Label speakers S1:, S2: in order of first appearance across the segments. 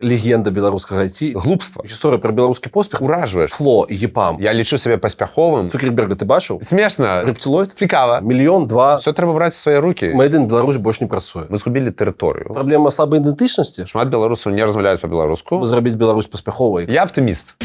S1: Легенда беларускага IT.
S2: Глупства.
S1: Гісторыя пра беларускі поспех.
S2: Уражваеш.
S1: Фло і ЕПАМ.
S2: Я лічу сябе паспяховым.
S1: Цукерберга ты бачыў?
S2: Смешна.
S1: Рептилоид?
S2: Цікава.
S1: 1 2 000 000.
S2: Все трэба браць у свае рукі.
S1: Made in Беларусь больш не працуе.
S2: Мы згубілі тэрыторыю.
S1: Праблема слабай ідэнтычнасці?
S2: Шмат беларусаў не размаўляюць па-беларуску.
S1: Зрабіць Беларусь паспяховай.
S2: Я аптыміст.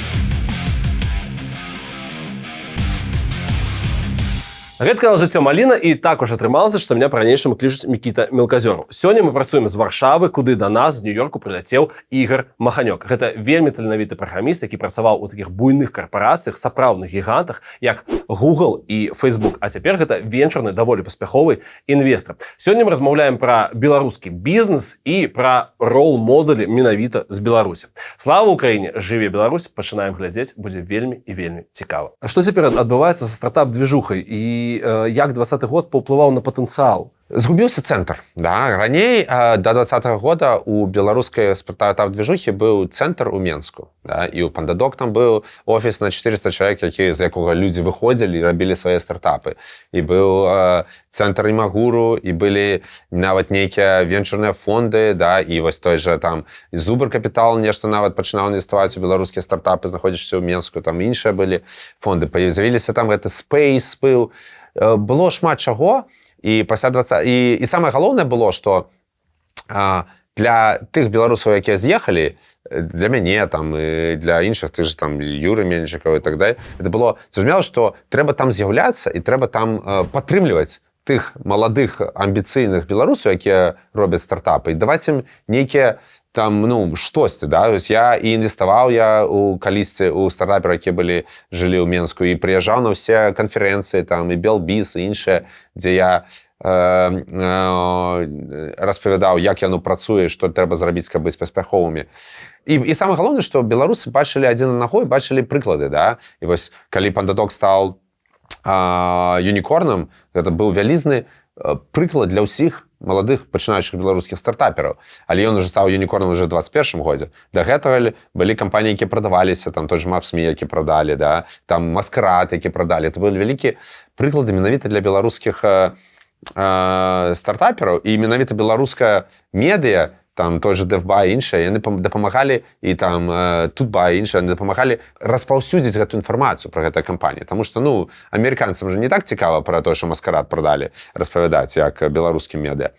S1: Гэта канал «Жыццё Маліна», і так уж атрымалася, што меня па-ранейшаму клічуць Мікіта Мелказёраў. Сёння мы працуем з Варшавы, куды да нас з Нью-Йорку прыляцеў Ігар Маханёк. Гэта вельмі таленавіты праграміст, які працаваў у такіх буйных карпарацыях, сапраўдных гігантах, як Google і Facebook. А цяпер гэта венчурны, даволі паспяховы інвестар. Сёння мы размаўляем пра беларускі бізнес і пра рол-модэлі менавіта з Беларусі. Слава Украіне, жыве Беларусь, пачынаем глядзець, будзе вельмі і вельмі цікава. А што цяпер адбываецца са стартап-движухай і як 20-й год паўплываў на патэнцыял?
S2: Згубіўся цэнтр. Да? Раней, до 20-го года, у беларускай стартап-движухі быў цэнтр у Менску. Да? І у Пандадок там быў офіс на 400 чалавек, з якога людзі выходзілі і рабілі свае стартапы. І быў цэнтр Імагуру, і былі нават нейкія венчурныя фонды, да? І вось той жа там Зубр Капітал нешта нават пачынаў інвеставаць у беларускія стартапы, знаходзячыся ў Менску, там іншыя былі фонды. З'явіліся там гэты Space быў. Было шмат чаго. І пасля 20... І самае галоўнае было, што для тых беларусаў, якія з'ехалі, для мяне там і для іншых, ты ж там Юры Мельнічыкаў і так далее, это было зразумела, што трэба там з'яўляцца і трэба там падтрымліваць тых маладых амбіцыйных беларусаў, якія робяць стартапы, і даваць ім нейкія там, штосьці, да? Я і інвеставаў у калісьці у стартаперы, якія жылі ў Менску, і прыязджаў на ўсе канферэнцыі, там, і Белбіз, і іншыя, дзе я распавядаў, як яно працуе, што трэба зрабіць, каб быць паспяховымі. І самае галоўнае, што беларусы бачылі адзін аднаго і бачылі прыклады, да? І вось, калі Пандадок стаў юнікорнам, гэта быў вялізны прыклад для ўсіх маладых пачынаючых беларускіх стартапераў. Але ён уже стаў юнікорнам уже ў 21 годзе. Да гэтага былі кампаніі, якія прадаваліся, там той же Мапсмі, які прадалі, да? Там Маскарад, які прадалі. Это былі вялікія прыклады менавіта для беларускіх стартапераў. І менавіта беларуская медыа, там той же DevBuy і іншыя, яны дапамагалі, і там Tutbuy і іншыя, яны дапамагалі распаўсюдзіць гэту інфармацыю пра гэтыя кампаніі. Таму што, амерыканцам же не так цікава пра тое, што Маскарад прадалі, распавядаць, як беларускім медыа.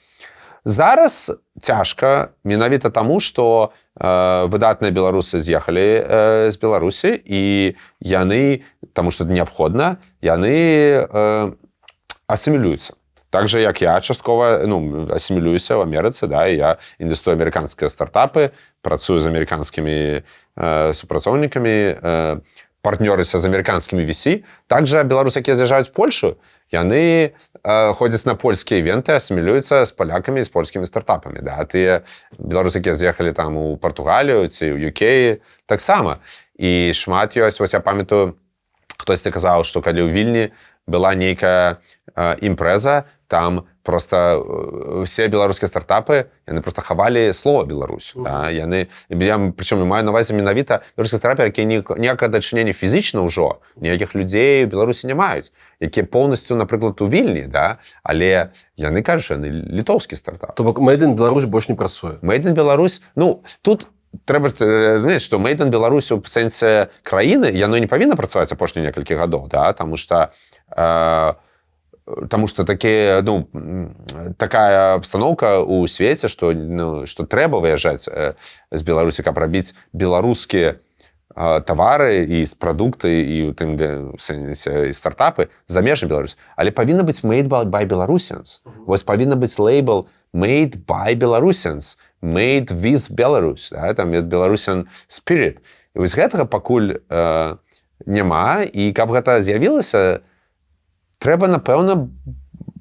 S2: Зараз цяжка менавіта таму, што выдатныя беларусы з'ехалі з Беларусі, і яны, таму што неабходна, яны асімілююцца. Так же, як я часткова асімілююся ў Амерыцы, да, і я інвестую амерыканскія стартапы, працую з амерыканскімі супрацоўнікамі, партнёрыся з амерыканскімі VC. Также беларусы, якія з'язджаюць у Польшу, яны ходзяць на польскія івенты, асімілююцца з палякамі і з польскімі стартапамі. Да. Тыя беларусы, якія з'ехалі там у Партугалію ці ў UK, таксама. І шмат ёсць, вось я памятаю, хтосьці казаў, што калі ў Вільні была нейкая імпрэза, там просто все беларускія стартапы, яны просто хавалі слова Беларусь. Да? Я прычым маю на ўвазе менавіта беларускія стартапы, якія ніякага дачынення фізічна ўжо, ніякіх людзей у Беларусі не маюць, якія поўнасцю, напрыклад, у Вільні, да? Але яны кажуць, яны літоўскі стартап.
S1: То бок Made in Беларусь больш не працуе.
S2: Made in Беларусь, тут трэба разумець, што Made in Беларусь у сэнсе краіны, яно не павінна працаваць апошнія некалькі гадоў, да? Таму што такая абстаноўка ў свеце, што трэба выязджаць з Беларусі, каб рабіць беларускія тавары і прадукты і у тым сэнсе і стартапы за межы Беларусі. Але павінна быць made by Belarusians. Вось павінна быць лейбл made by Belarusians, made with Belarus, да? Там Belarusian spirit. І вось гэтага пакуль няма, і каб гэта з'явілася, трэба, напэўна,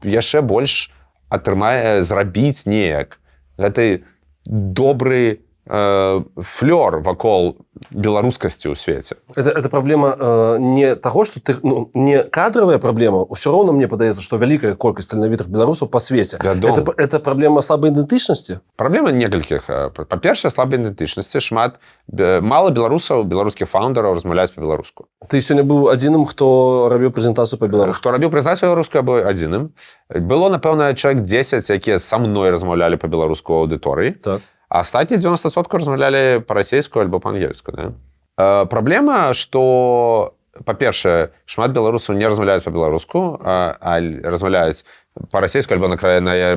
S2: яшчэ больш зрабіць неяк гэты добры флёр вакол беларускасці ў свеце.
S1: Это праблема не таго, што не кадравая праблема, ўсё роўна мне падаецца, што вялікая колькасць таленавітых беларусаў па свеце. Это праблема слабай ідэнтычнасці?
S2: Праблема некалькіх. Па-першае, слабай ідэнтычнасці. Мала беларусаў, беларускіх фаундераў размаўляюць па-беларуску.
S1: Ты сёння быў адзіным, хто рабіў прэзентацыю па-беларуску?
S2: Хто рабіў прэзентацыю па-беларуску, я быў адзіным. Было, напэўна, чалавек 10, якія са мной размаўлялі па-беларуску ў аўдыторыі.
S1: Так.
S2: а астатнія 90% размаўлялі па-расейску альбо па-ангельску. Да? Праблема, што, па-першае, шмат беларусаў не размаўляюць па-беларуску, а размаўляюць па-расейску альбо на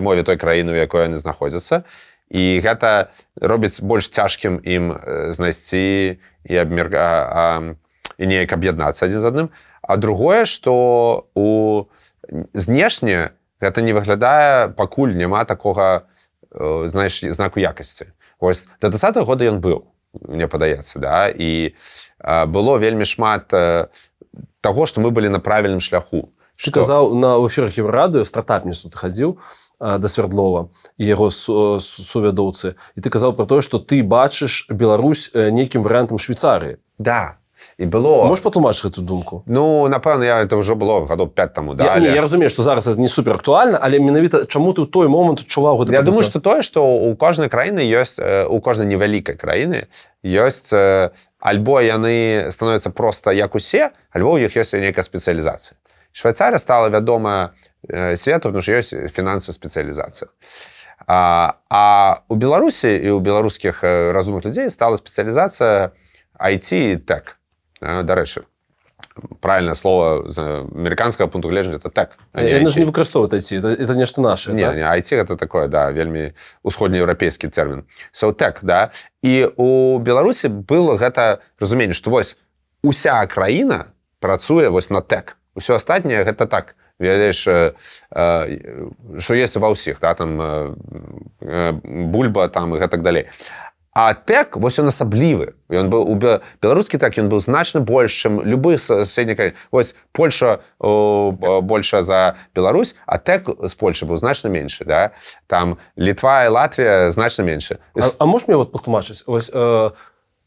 S2: мове той краіны, у якой яны знаходзяцца. І гэта робіць больш цяжкім ім знайсці і неяк аб'яднацца адзін з адным. А другое, што знешне гэта не выглядае, пакуль няма такога, знаеш, знаку якасці. Вось да 20-х года ён быў, мне падаецца, да? І было вельмі шмат таго, што мы былі на правільным шляху.
S1: Ты казаў на эфірах Еўрарадыё, стартапніцу ты хадзіў да Свердлова і яго сувядоўцы, і ты казаў пра тое, што ты бачыш Беларусь нейкім варыянтам Швейцарыі.
S2: Да. І было...
S1: Можаш патлумачыць гэту думку?
S2: Ну, напэўна, это ўжо было гадоў 5 таму. Да,
S1: я разумею, што зараз это не супер актуальна, але менавіта чаму ты ў той момант адчуваў гэта?
S2: Я думаю, што тое, што у кожнай краіны ёсць, у кожнай невялікай краіны ёсць альбо яны становяцца проста як усе, альбо ў іх ёсць нейкая спецыялізацыя. Швейцария стала вядома свету, потому что ёсць фінансавая спецыялізацыя. А у Беларусі і у беларускіх разумных людзей стала спецыялізацыя IT і тэк. Дарэчы, правильное слово з амерыканскага пункту гледжання это тэк.
S1: Яны ж не выкарыстоўваюць IT, это нешта наше.
S2: Не, IT это такое, да, вельмі усходнееўрапейскі тэрмін. So тэк, да. І у Беларусі было гэта разуменне, што вось уся краіна працуе вось на тэк. Усё астатняе гэта так, ведаеш, што ёсць ва ўсіх, да, там бульба там і гэтак далей. А тэк, вось ён асаблівы. Ён быў беларускі тэк, ён быў значна больш, чым любы суседні краіны. Вось Польша больша за Беларусь, а тэк з Польшы быў значна меншы, да? Там Літва і Латвія значна меншы.
S1: А можаш мне вот патлумачыць? Вось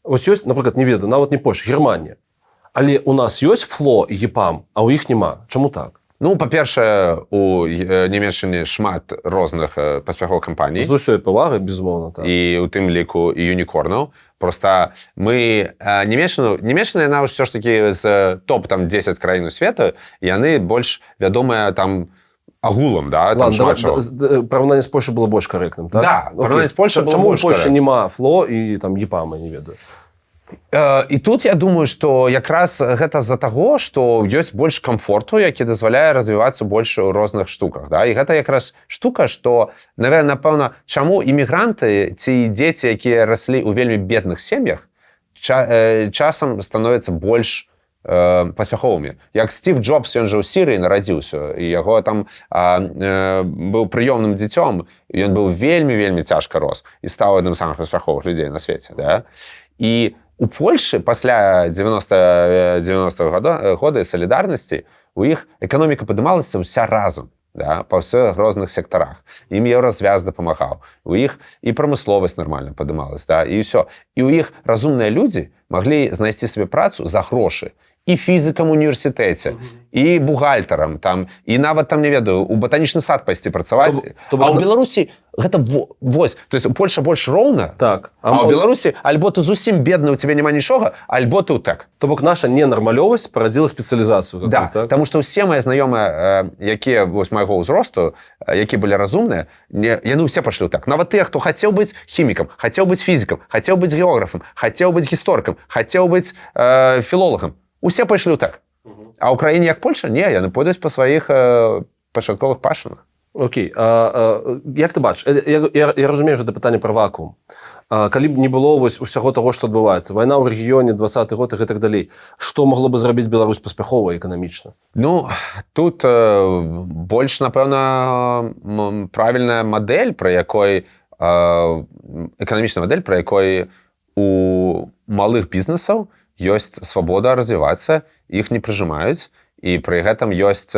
S1: ёсць, напрыклад, не ведаю, нават не Польша, Германія. Але у нас ёсць ФЛО і ЕПАМ, а ў іх няма. Чаму так?
S2: Ну, па-першае, у Нямецчыне шмат розных паспяховых кампаній.
S1: З усёй павагай, безумоўна, так.
S2: І у тым ліку і юнікорнаў. Проста мы... Нямецчына, яна ўсё ж такі з топ-10 краін свету, яны больш вядомыя там агулам, да? Там шмат чаго.
S1: Параўнанне з Польшай было больш карэктным, так?
S2: Да, параўнанне з Польшай было больш
S1: Чаму ў
S2: карэктным.
S1: Польшай няма ФЛО і там ЕПАМа, не ведаю.
S2: І тут я думаю, што якраз гэта з-за таго, што ёсць больш камфорту, які дазваляе развівацца больш у розных штуках. Да? І гэта якраз штука, што, напэўна, чаму імігранты ці дзеці, якія раслі ў вельмі бедных сем'ях, часам становяцца больш паспяховымі. Як Стив Джобс, ён жа ў Сірыі нарадзіўся, і яго там быў прыёмным дзіцём, ён быў вельмі-вельмі цяжка рос і стаў адным з самых паспяховых людзей на свеце. Да? І у Польшы пасля 90-х года салідарнасці у іх эканоміка падымалася ўся разам, да, па ўсіх розных сектарах. Ім еўразвяз дапамагаў. У іх і прамысловасць нармальна падымалась, да, і ўсё. І ў іх разумныя людзі маглі знайсці сабе працу за грошы. І фізікам у універсітэце, і бухгалтарам, там, і нават там, не ведаю, у ботанічны сад пайсці працаваць. А ў Беларусі гэта вось. То есть у Польша больш роўна,
S1: так.
S2: А ў Беларусі альбо ты зусім бедны, у цябе няма нічога, альбо ты ў тэк.
S1: То бок наша ненармалёвасць парадзіла спецыялізацыю.
S2: Да, так? Таму што ўсе мае знаёмыя, якія вось майго ўзросту, якія былі разумныя, яны ўсе пайшлі ў тэк. Нават тыя, хто хацеў быць хімікам, хацеў быць фізікам, хацеў быць географам, хацеў быць гісторыкам, хацеў быць філолагам. Усе пайшлі ў тэк. А ў краіне як Польша? Не, яны пойдуць па сваіх пачатковых пашынах.
S1: Окей. Як ты бачыш? Я разумею, што гэта пытанне пра вакуум. Калі б не было вось усяго таго, што адбываецца, вайна ў рэгіёне, 20-й год і гэтак далей, што магло бы зрабіць Беларусь паспяхова эканамічна?
S2: Ну, тут больш, напэўна, правільная мадэль, пра якой эканамічная мадэль, пра якой у малых бізнесаў ёсць свабода развівацца, іх не прыжымаюць, і пры гэтым ёсць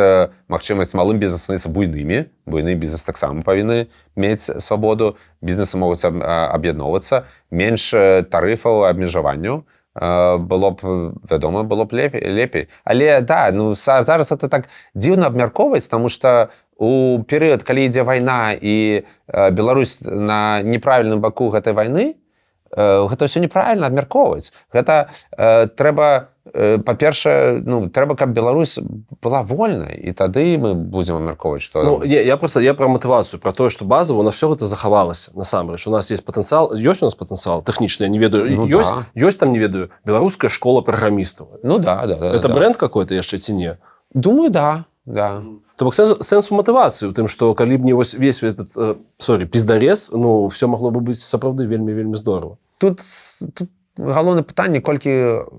S2: магчымасць малым бізнесам становіцца буйнымі. Буйны бізнес таксама павінны мець свабоду, бізнесы могуць аб'ядноўвацца, менш тарыфаў, абмежаванняў, было б, вядома, было б лепей. Але, да, ну, зараз это так дзіўна абмяркоўваць, таму што у перыяд, калі ідзе вайна і Беларусь на неправільным баку гэтай вайны, гэта ўсё неправільна абмяркоўваць. Гэта трэба, па-першае, трэба, каб Беларусь была вольнай, і тады мы будзем абмяркоўваць, што...
S1: Я пра матывацыю, пра тое, што базава на ўсё гэта захавалася. Насамрэч, у нас есть патэнцыял, ёсць у нас патэнцыял тэхнічны, я не ведаю, ёсць там, не ведаю, беларуская школа праграмістаў. Это бренд какой-то яшчэ ці не?
S2: Думаю, да.
S1: То бок сэнс у матывацыі у тым, што калі б не весь этот піздарез, все магло бы быць сапраўды вельмі здорава.
S2: Тут галоўнае пытанне, колькі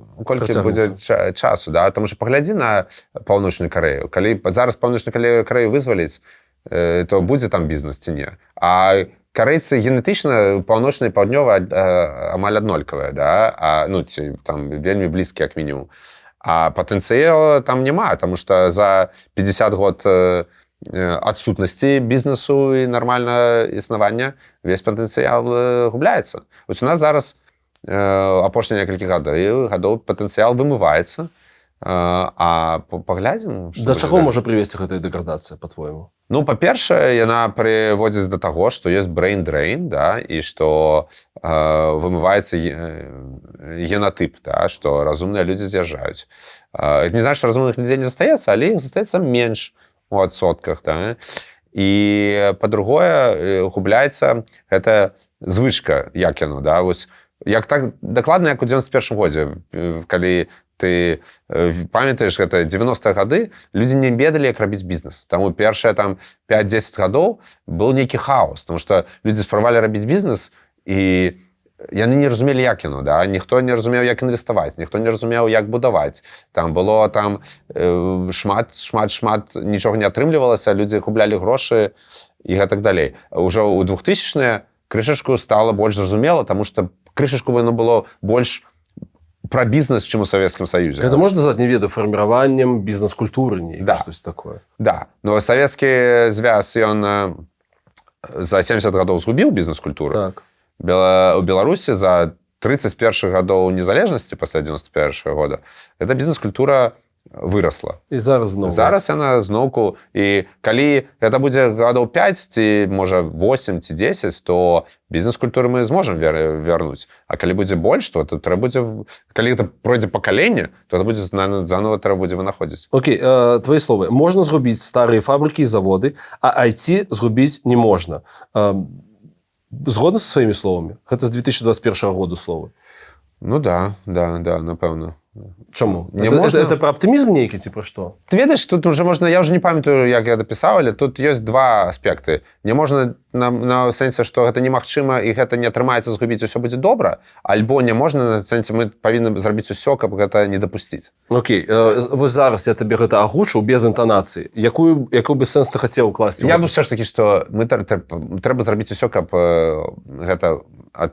S2: будзе часу, да? Таму што паглядзі на Паўночную Карэю. Калі зараз Паўночную Карэю вызваліць, то будзе там бізнес ці не. А карэйцы генетычна паўночная і паўднёвая амаль аднолькавыя, да? Ці там вельмі блізкія, як мінімум. А патэнцыяла там няма, таму што за 50 год адсутнасці бізнесу і нармальнага існавання весь патэнцыял губляецца. Вось у нас зараз апошнія некалькі гадоў патэнцыял вымываецца, а паглядзім...
S1: Да чаго можа прывесці гэтая дэградацыя, па-твойму?
S2: Па-першае, яна прыводзіць да таго, што ёсць brain drain, да, і што вымываецца генатып, да, што разумныя людзі з'язджаюць. Не значит, што разумных людзей не застаецца, але іх застаецца менш у адсотках. Да. І, па-другое, губляецца гэта звычка, як яно. Да, вось, так дакладна, як у 91-м годзе, калі ты памятаеш, гэта 90-е гады, людзі не ведалі, як рабіць бізнес. Таму першыя 5-10 гадоў быў нейкі хаос, тому што людзі спрабавалі рабіць бізнес, і яны не разумелі, як яно. Да? Ніхто не разумеў, як інвеставаць, ніхто не разумеў, як будаваць. Там было шмат, нічога не атрымлівалася, людзі гублялі грошы і гэтак далей. Ужо ў 2000-е крышачку стала больш зразумела, таму што крышачку яно было больш про бізнес, чым у Савецкім Саюзе.
S1: Это можна назваць, не ведаю, фарміраваннем бізнес-культуры, штось такое.
S2: Да, но Савецкі звяз, ён за 70 гадоў згубіў бізнес-культуру.
S1: Так.
S2: У Беларусі за 31 гадоў незалежнасці пасля 91 года эта бізнес-культура вырасла.
S1: І зараз зноў.
S2: Зараз яна зноўку. І калі гэта будзе гадоў 5, ці, можа, 8 ці 10, то бізнес-культуру мы зможам вярнуць. А калі будзе больш, то трэба будзе... Калі гэта пройдзе пакаленне, то это будзе заново трэба будзе вынаходзіць.
S1: Окей, твои словы. Можна згубіць старыя фабрыкі і заводы, а IT згубіць не можна. Згодны са сваімі словамі? Гэта з 2021 году словы.
S2: Да, напэўна.
S1: Чаму? Это про аптымізм нейкі ці пра што?
S2: Ты ведаеш, тут уже можна, я уже не памятаю, як я дапісаў, але тут ёсць два аспекты. Не можна на сэнсе, што гэта немагчыма і гэта не атрымаецца згубіць, усё будзе добра, альбо не можна на сэнсе, мы павінны зрабіць усё, каб гэта не дапусціць.
S1: Окей, вось зараз я табе гэта агучыў без інтанацыі. Якую бы сэнс ты хацеў укласці?
S2: Я бы ўсё ж такі, што трэба зрабіць усё, каб гэта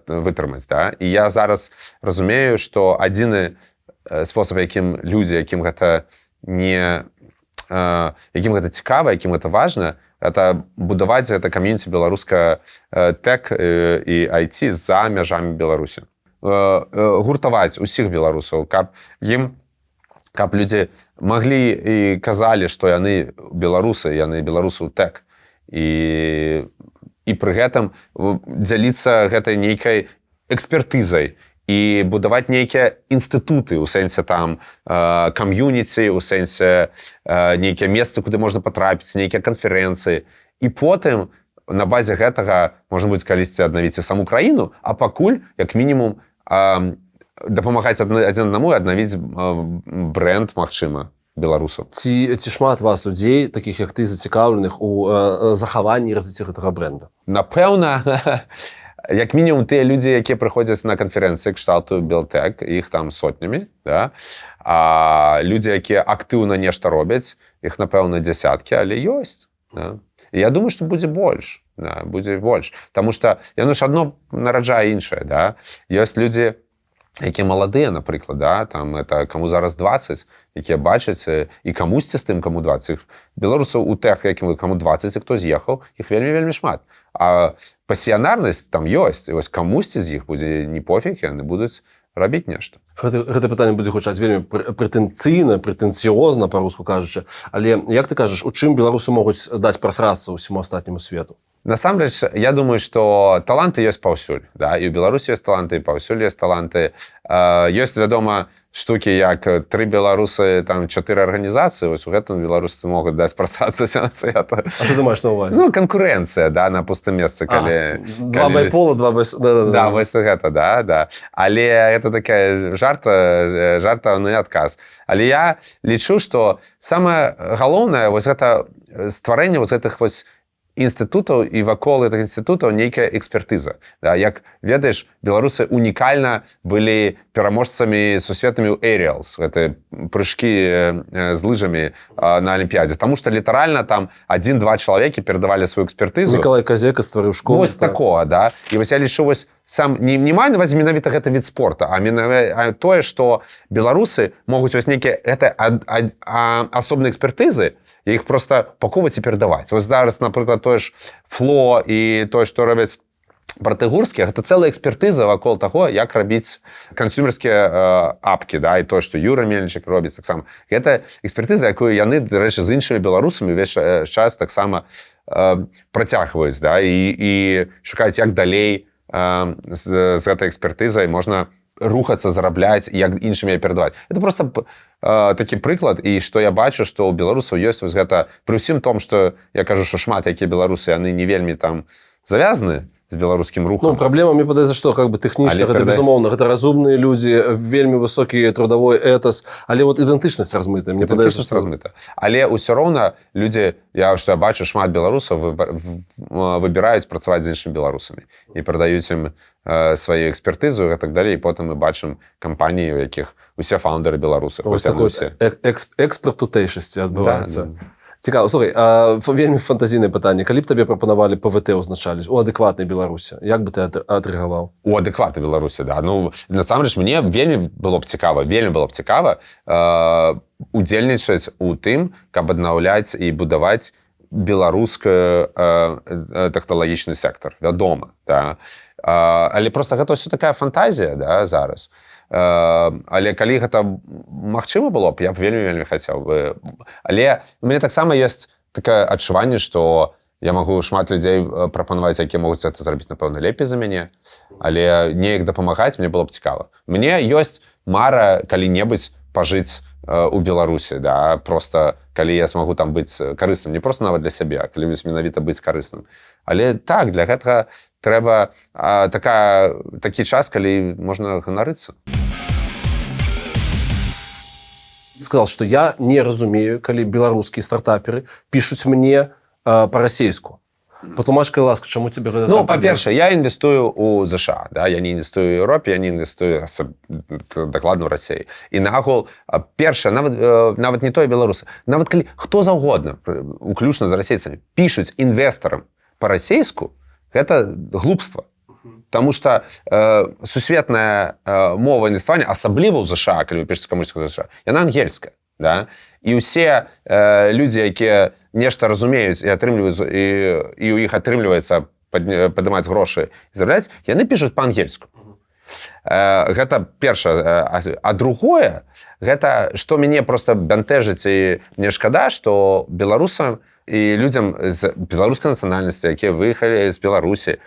S2: вытрымаць. Да? І я зараз разумею, што адзіны спосаб, якім людзі, якім гэта цікава, якім гэта важна, это будаваць гэта камьюніці беларуская тэк і IT за мяжамі Беларусі. Гуртаваць усіх беларусаў, каб людзі маглі і казалі, што яны беларусы, яны беларусы ў тэк. І пры гэтым дзяліцца гэтай нейкай экспертызай і будаваць нейкія інстытуты, у сэнсе там камьюніці, у сэнсе нейкія месцы, куды можна патрапіць, нейкія канферэнцыі. І потым на базе гэтага можна будзе калісьці аднавіць саму краіну, а пакуль, як мінімум, дапамагаць адзін аднаму і аднавіць брэнд, магчыма, беларусаў.
S1: Ці шмат вас людзей, такіх як ты, зацікаўленых у захаванні і развіцці гэтага брэнда?
S2: Напэўна, як мінімум, тыя людзі, якія прыходзяць на канферэнцыі кшталту Белтэк, іх там сотнямі, да? А людзі, якія актыўна нешта робяць, іх, напэўна, дзясяткі, але ёсць. Да? І я думаю, што будзе больш. Да? Будзе больш. Таму што яно ж адно нараджае іншае. Да? Ёсць людзі, якія маладыя, напрыклад, да? Там это каму зараз 20, якія бачаць, і камусьці з тым, каму 20. Беларусаў у тэх, якім каму 20, і хто з'ехаў, іх вельмі шмат. А пасіянарнасць там ёсць, і вось камусьці з іх будзе не пофіг, яны будуць рабіць нешта.
S1: Гэта пытанне будзе гучаць вельмі прэтэнцыйна, прэтэнцыёзна, па-руску кажучы. Але, як ты кажаш, у чым беларусы могуць даць прасрацца ўсяму астатняму свету?
S2: насамрэч я думаю, што таланты ёсць паўсюль, да? І ў Беларусі ёсць таланты, і паўсюль ёсць таланты. Ёсць, вядома, штукі, як 3 беларусы, там 4 арганізацыі, вось у гэтым беларусы могуць даць працавацца на свет.
S1: А што ты маеш на ўвазе?
S2: Ну, канкурэнцыя, да, на пустым месцы, калі...
S1: 2 байпола, 2 байс...
S2: Да, вось гэта, да. Але гэта такая жартаўны адказ. Але я лічу, што самае галоўнае вось гэта стварэнне вось гэтых вось інстытутаў і вакол гэтых інстытутаў нейкая экспертыза. Да, як ведаеш, беларусы унікальна былі пераможцамі сусветнымі ў Aerials, гэта прыжкі з лыжамі на Алімпіядзе. Таму што літаральна там 1-2 чалавекі перадавалі сваю экспертызу.
S1: Мікалай Казека стварыў школу.
S2: Вось такого, да. І вось я лічу, вось сам не маю на ўвазе менавіта гэта від спорта, а тое, што беларусы могуць вось нейкія асобныя экспертызы, іх проста паковаць і перадаваць. Вось зараз, напрыклад, тое ж фло і тое, што робяць братыгурскія, гэта цэлая экспертыза вакол таго, як рабіць кансюмерскія апкі, да, і тое, што Юра Мельнічык робіць таксама. Гэта экспертыза, якую яны, дарэчы, з іншымі беларусамі ўвесь час таксама працягваюць, да, і шукаюць, як далей з гэтай экспертызай можна рухацца, зарабляць, як іншымі перадаваць. Это просто такі прыклад, і што я бачу, што ў беларусаў ёсць вось гэта, пры ўсім том, што я кажу, што шмат якія беларусы, яны не вельмі там завязаны з беларускім рухам.
S1: Ну, праблема, мне падаецца, што как бы тэхнічна, гэта безумоўна, гэта разумныя людзі, вельмі высокі трудовой этас, але вот ідэнтычнасць размытая, мне падаецца, што
S2: размыта. Але ўсё роўна людзі, што я бачу, шмат беларусаў выбіраюць працаваць з іншымі беларусамі і прадаюць ім сваю экспертызу і так далей, і потым мы бачым кампаніі, у якіх усе фаундеры беларусы.
S1: Ось такой экспорт тутэйшасці адбываецца. Цікава, слухай, вельмі фантазійнае пытанне. Калі б табе прапанавалі ПВТ ўзначаліць у адэкватнай Беларусі, як бы ты адрэагаваў?
S2: У адэкватнай Беларусі, да. Ну, насамрэч, мне вельмі было б цікава удзельнічаць у тым, каб аднаўляць і будаваць беларускі тэхналагічны сектар, вядома, да. Але проста гэта ўсё такая фантазія, да, зараз. Але калі гэта магчыма было б, я б вельмі хацеў бы. Але у мяне таксама ёсць такое адчуванне, што я магу шмат людзей прапанаваць, якія могуць гэта зрабіць, напэўна, лепей за мяне, але неяк дапамагаць мне было б цікава. Мне ёсць мара калі-небудзь пажыць у Беларусі, да, просто калі я смагу там быць карысным, не просто нават для сябе, а калі менавіта быць карысным. Але так, для гэтага трэба такі час, калі можна ганарыцца.
S1: Сказал, что я не разумею, калі беларускія стартаперы пишуць мне по-расейску. Патлумачка, ласка, чаму тебе гэта?
S2: Ну, па-першае, я інвестую ў ЗША, да? Я не інвестую ў Еўропе, я не інвестую дакладна ў Расіі. І нагул, першае, нават не тое беларусы, нават калі хто заўгодна, уключна з расейцамі, пішуць інвестарам па-расейску, гэта глупства. Таму што сусветная мова інвеставання, асабліва ў ЗША, калі вы пішаце камусьці ў ЗША, яна ангельская. Да? І ўсе людзі, якія нешта разумеюць і атрымліваюць, і ў іх атрымліваецца падымаць грошы і зарабляць, яны пішуць па-ангельску. Гэта першае. А другое, гэта, што мяне проста бянтэжыць і мне шкада, што беларусам і людзям з беларускай нацыянальнасці, якія выехалі з Беларусі,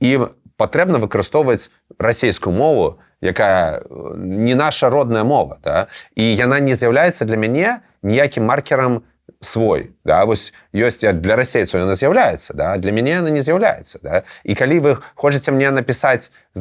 S2: ім патрэбна выкарыстоўваць расейскую мову, якая не наша родная мова, да? І яна не з'яўляецца для мяне ніякім маркерам свой. Да? Вось ёсць для расейцаў яна з'яўляецца, да? Для мяне яна не з'яўляецца. Да? І калі вы хочаце мне напісаць з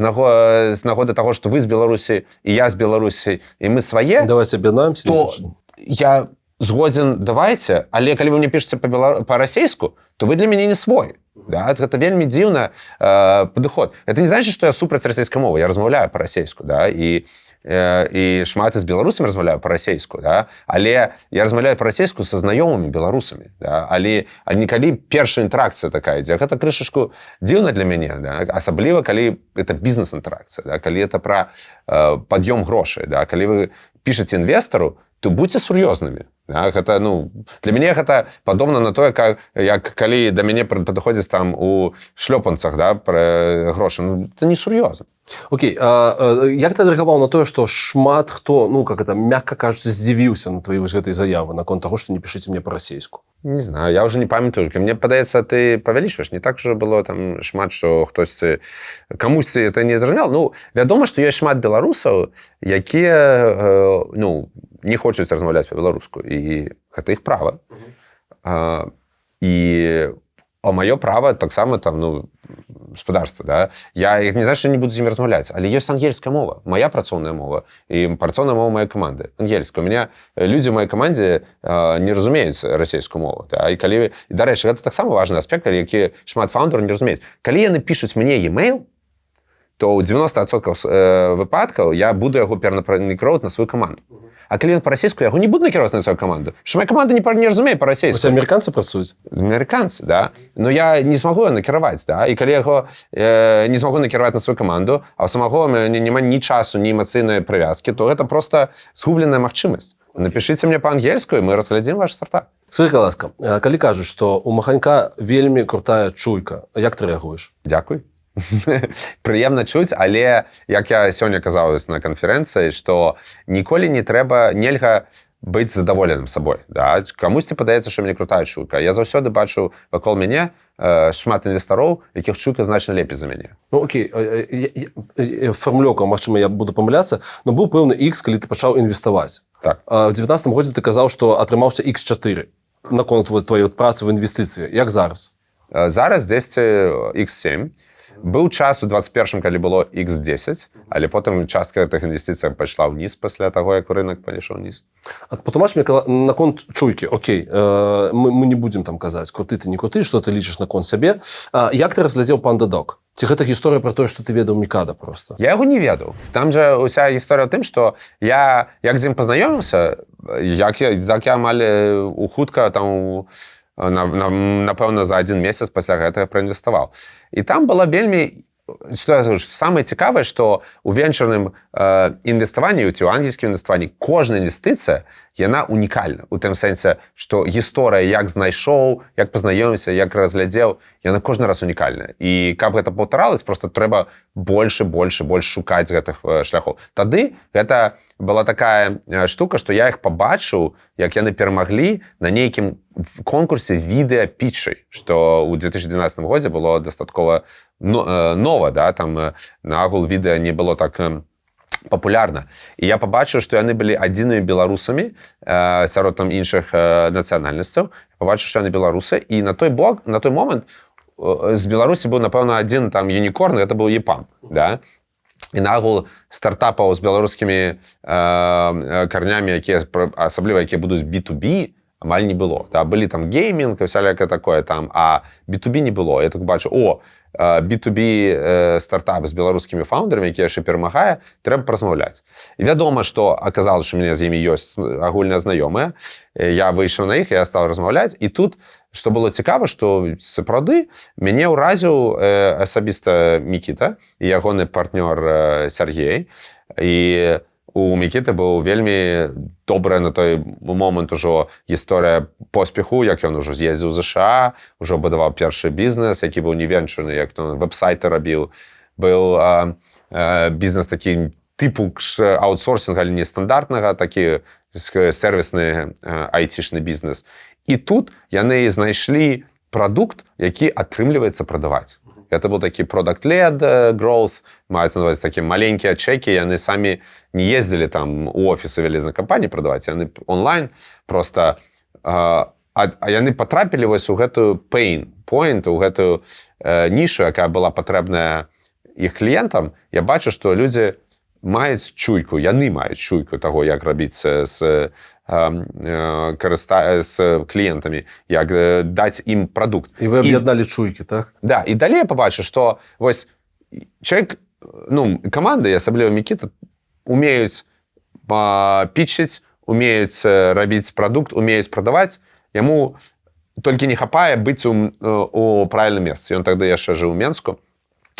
S2: нагоды таго, што вы з Беларусі і я з Беларусі, і мы свае,
S1: давайте аб'яднаемся,
S2: то я згодзін, давайте, але калі вы мне пішаце па-расейску, то вы для мяне не свой. Да? Гэта вельмі дзіўна падыход. Это не значит, што я супраць расейскай мовы. Я размаўляю па-расейску, да? І шмат з беларусамі размаўляю па-расейску, да? Але я размаўляю па-расейску са знаёмымі беларусамі. Да? Але некалі першая інтэракцыя такая ідзе. Гэта крышачку дзіўна для мяне, да? Асабліва, калі это бізнес-інтэракцыя, да? Калі это пра пад'ём грошай. Да? Калі вы пішаце інвестару, то будьце сур'ёзнымі. Да? Гэта, для мяне гэта падобна на тое, як калі да мяне падыходзіць там у шлёпанцах, да, пра грошы. Это не сур'ёзна.
S1: Окей, як ты адрэагаваў на тое, што шмат хто, мякка кажучы, здзівіўся на твои вось гэтай заявы наконт таго, што не пішыце мне па-расейску?
S2: Не знаю, я уже не памятаю. Мне падаецца, ты павялічваеш. Не так уже было там шмат, што хтосьці камусьці это не зразумел. Ну, вядома, што ёсць шмат беларусаў, якія не хочуць размаўляць па-беларуску, і гэта іх права. Маё права таксама там, гаспадарства, да? Я не знаю, што не буду з імі размаўляць, але ёсць ангельская мова, моя працоўная мова і працоўная мова маёй каманды, ангельская. У меня людзі ў маёй камандзе не разумеюць расейскую мову. Да? І дарэчы, гэта таксама важны аспект, які шмат фаундераў не разумеюць. Калі яны пішуць мне e-mail, то ў 90% выпадкаў я буду яго перанакіроўваць на сваю каманду. А калі ён па-расейску, я яго не буду накіроўваць на сваю каманду. Што моя каманда не разумее па-расейску.
S1: Ці амерыканцы працуюць?
S2: Амерыканцы, да. Но я не змагу яго накіраваць, да. І калі яго не змагу накіраваць на сваю каманду, а ў самого няма ні часу, ні эмацыйнай прывязкі, то гэта проста згубленая магчымасць. Напішыце мне па-ангельску, і мы разглядзім ваш стартап.
S1: Скажы, ласка, калі кажуць, што у Маханька вельмі крутая чуйка, як ты рэагуеш?
S2: Дзякуй. Прыемна чуць, але як я сёння казаў на канферэнцыі, што ніколі нельга быць задаволеным сабой. Да? Камусьці падаецца, што мне крутая чуйка. Я заўсёды бачу вакол мяне шмат інвестароў, якіх чуйка значна лепей за мяне.
S1: Ну, окей, фармулёўка, магчыма, я буду памыляцца, но быў пэўны X, калі ты пачаў інвеставаць.
S2: Так.
S1: В 19-м годзе ты казаў, што атрымаўся X4 наконт твоей працы в інвестыцыі. Як зараз?
S2: Зараз дзесьці X7. Быў час у 21-м, калі было X10, але потым частка гэтых інвестыцый пайшла ўніз пасля таго, як рынок пайшоў ўніз.
S1: Патлумач мне наконт чуйкі. Окей, мы не будзем там казаць, круты ты, не круты, што ты лічыш наконт сябе. Як ты разглядзеў PandaDoc? Ці гэта гісторыя пра тое, што ты ведаў Мікада проста?
S2: Я яго не ведаў. Там жа ўся гісторыя ў тым, што я, як з ім пазнаёміўся, як я амаль хутка там напэўна, за 1 месяц пасля гэтага праінвеставаў. І там была вельмі... Самае цікавае, што ў венчурным інвеставанні, ці ў ангельскім інвеставанні, кожная інвестыцыя, яна унікальна. У тым сэнсе, што гісторыя, як знайшоў, як пазнаёміўся, як разглядзеў, яна кожны раз унікальная. І каб гэта паўтаралася, проста трэба больш шукаць гэтых шляхоў. Тады гэта была такая штука, што я іх пабачыў, як яны перамаглі на нейкім конкурсе відэа-пітчай, што ў 2012 годзе было дастаткова нова, да, там нагул відэа не было так папулярна. І я пабачыў, што яны былі адзінымі беларусамі сярод там іншых нацыянальнасцяў. Пабачыў, што яны беларусы, і на той момант з Беларусі быў, напэўна, адзін там юнікорн, гэта быў EPAM, да? І нагул стартапаў з беларускімі карнямі, асабліва якія будуць B2B, амаль не было. Да? Былі там геймінг, всяляке такое там, а B2B не было. Я так бачу, B2B стартап з беларускімі фаундерамі, які яшчэ перамагае, трэба размаўляць. І вядома, што аказалася, што у мяне з імі ёсць агульныя знаёмыя. Я выйшаў на іх, я стаў размаўляць. І тут, што было цікава, што сапраўды мяне ўразіў асабіста Мікіта і ягоны партнёр Сергей. І у Мікіты быў вельмі добрая на той момант ужо гісторыя поспеху, як ён ужо з'ездзіў у ЗША, ужо будаваў першы бізнес, які быў не венчурны, як то веб-сайты рабіў. Быў бізнес такі типу аутсорсінга, але не стандартнага, такі сервісны айцішны бізнес. І тут яны знайшлі прадукт, які атрымліваецца прадаваць. Это был такі product-led growth, маецца на ўвазе такія маленькія чекі, яны самі не ездзілі там у офісы вялізнай кампаніі прадаваць, яны онлайн проста, яны патрапілі вось у гэтую pain point, у гэтую нішу, якая была патрэбная іх кліентам. Я бачу, што людзі маюць чуйку, яны маюць чуйку таго, як рабіць з кліентамі, як даць ім прадукт.
S1: І вы аб'ядналі чуйкі, так?
S2: Да, і далей я пабачу, што вось чалавек, каманды, асабліва Мікіта, умеюць пітчыць, умеюць рабіць прадукт, умеюць прадаваць. Яму толькі не хапае быць у правільным месцы. Ён тады яшчэ жыў у Менску.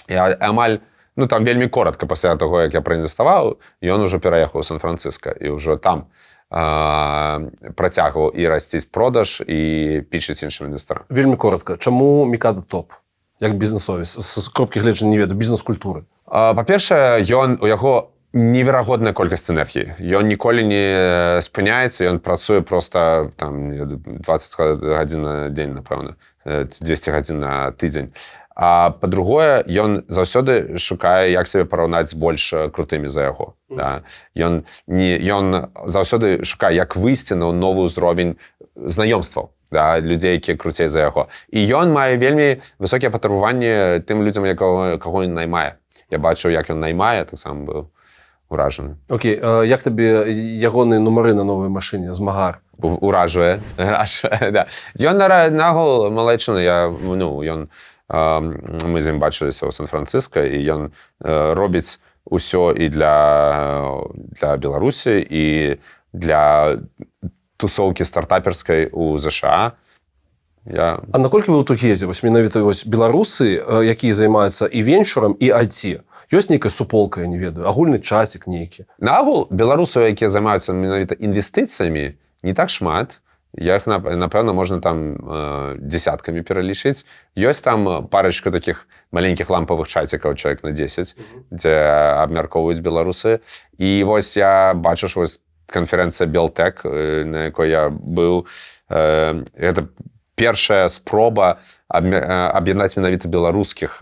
S2: І амаль там вельмі коротка пасля таго, як я праінвеставаў, ён ужо пераехаў у Сан-Францыска і ўжо там працягваў і расціць продаж і пічыць іншым інвестарам.
S1: Вельмі коротка. Чаму Мікада топ? Як бізнесовец? З кропкі гледжання не ведаю, бізнес-культуры.
S2: Па-першае, у яго неверагодная колькасць энергіі. Ён ніколі не спыняецца, ён працуе проста там 20 гадзін на дзень, напэўна, 200 гадзін на тыдзень. А па-другое, ён заўсёды шукае, як сябе параўнаць з больш крутымі за яго. Да? Ён заўсёды шукае, як выйсці на новы ўзровень знаёмстваў, да, людзей, якія круцей за яго. І ён мае вельмі высокія патрабаванні тым людзям, каго ён наймае. Я бачыў, як ён наймае, таксама быў уражаны.
S1: Окей, як табе ягоныя нумары на новай машыне, Змагар?
S2: Уражвае, да. Ён нагул малайчына, мы з ім бачыліся ў Сан-Франциско, і ён робіць усё і для Беларусі, і для тусоўкі стартаперскай у ЗША.
S1: А наколькі вы ў тут ездзі? Менавіта беларусы, якія займаюцца і венчурам, і IT. Ёсць нейкая суполка, я не ведаю, агульны часік нейкі?
S2: Нагул беларусаў, якія займаюцца менавіта інвестыцыямі, не так шмат. Іх, напэўна, можна там дзесяткамі пералічыць. Ёсць там парачка такіх маленькіх лампавых чацікаў, чалавек на 10, дзе абмяркоўваюць беларусы. І вось я бачу, што канферэнцыя Белтек, на якой я быў, гэта першая спроба аб'яднаць менавіта беларускіх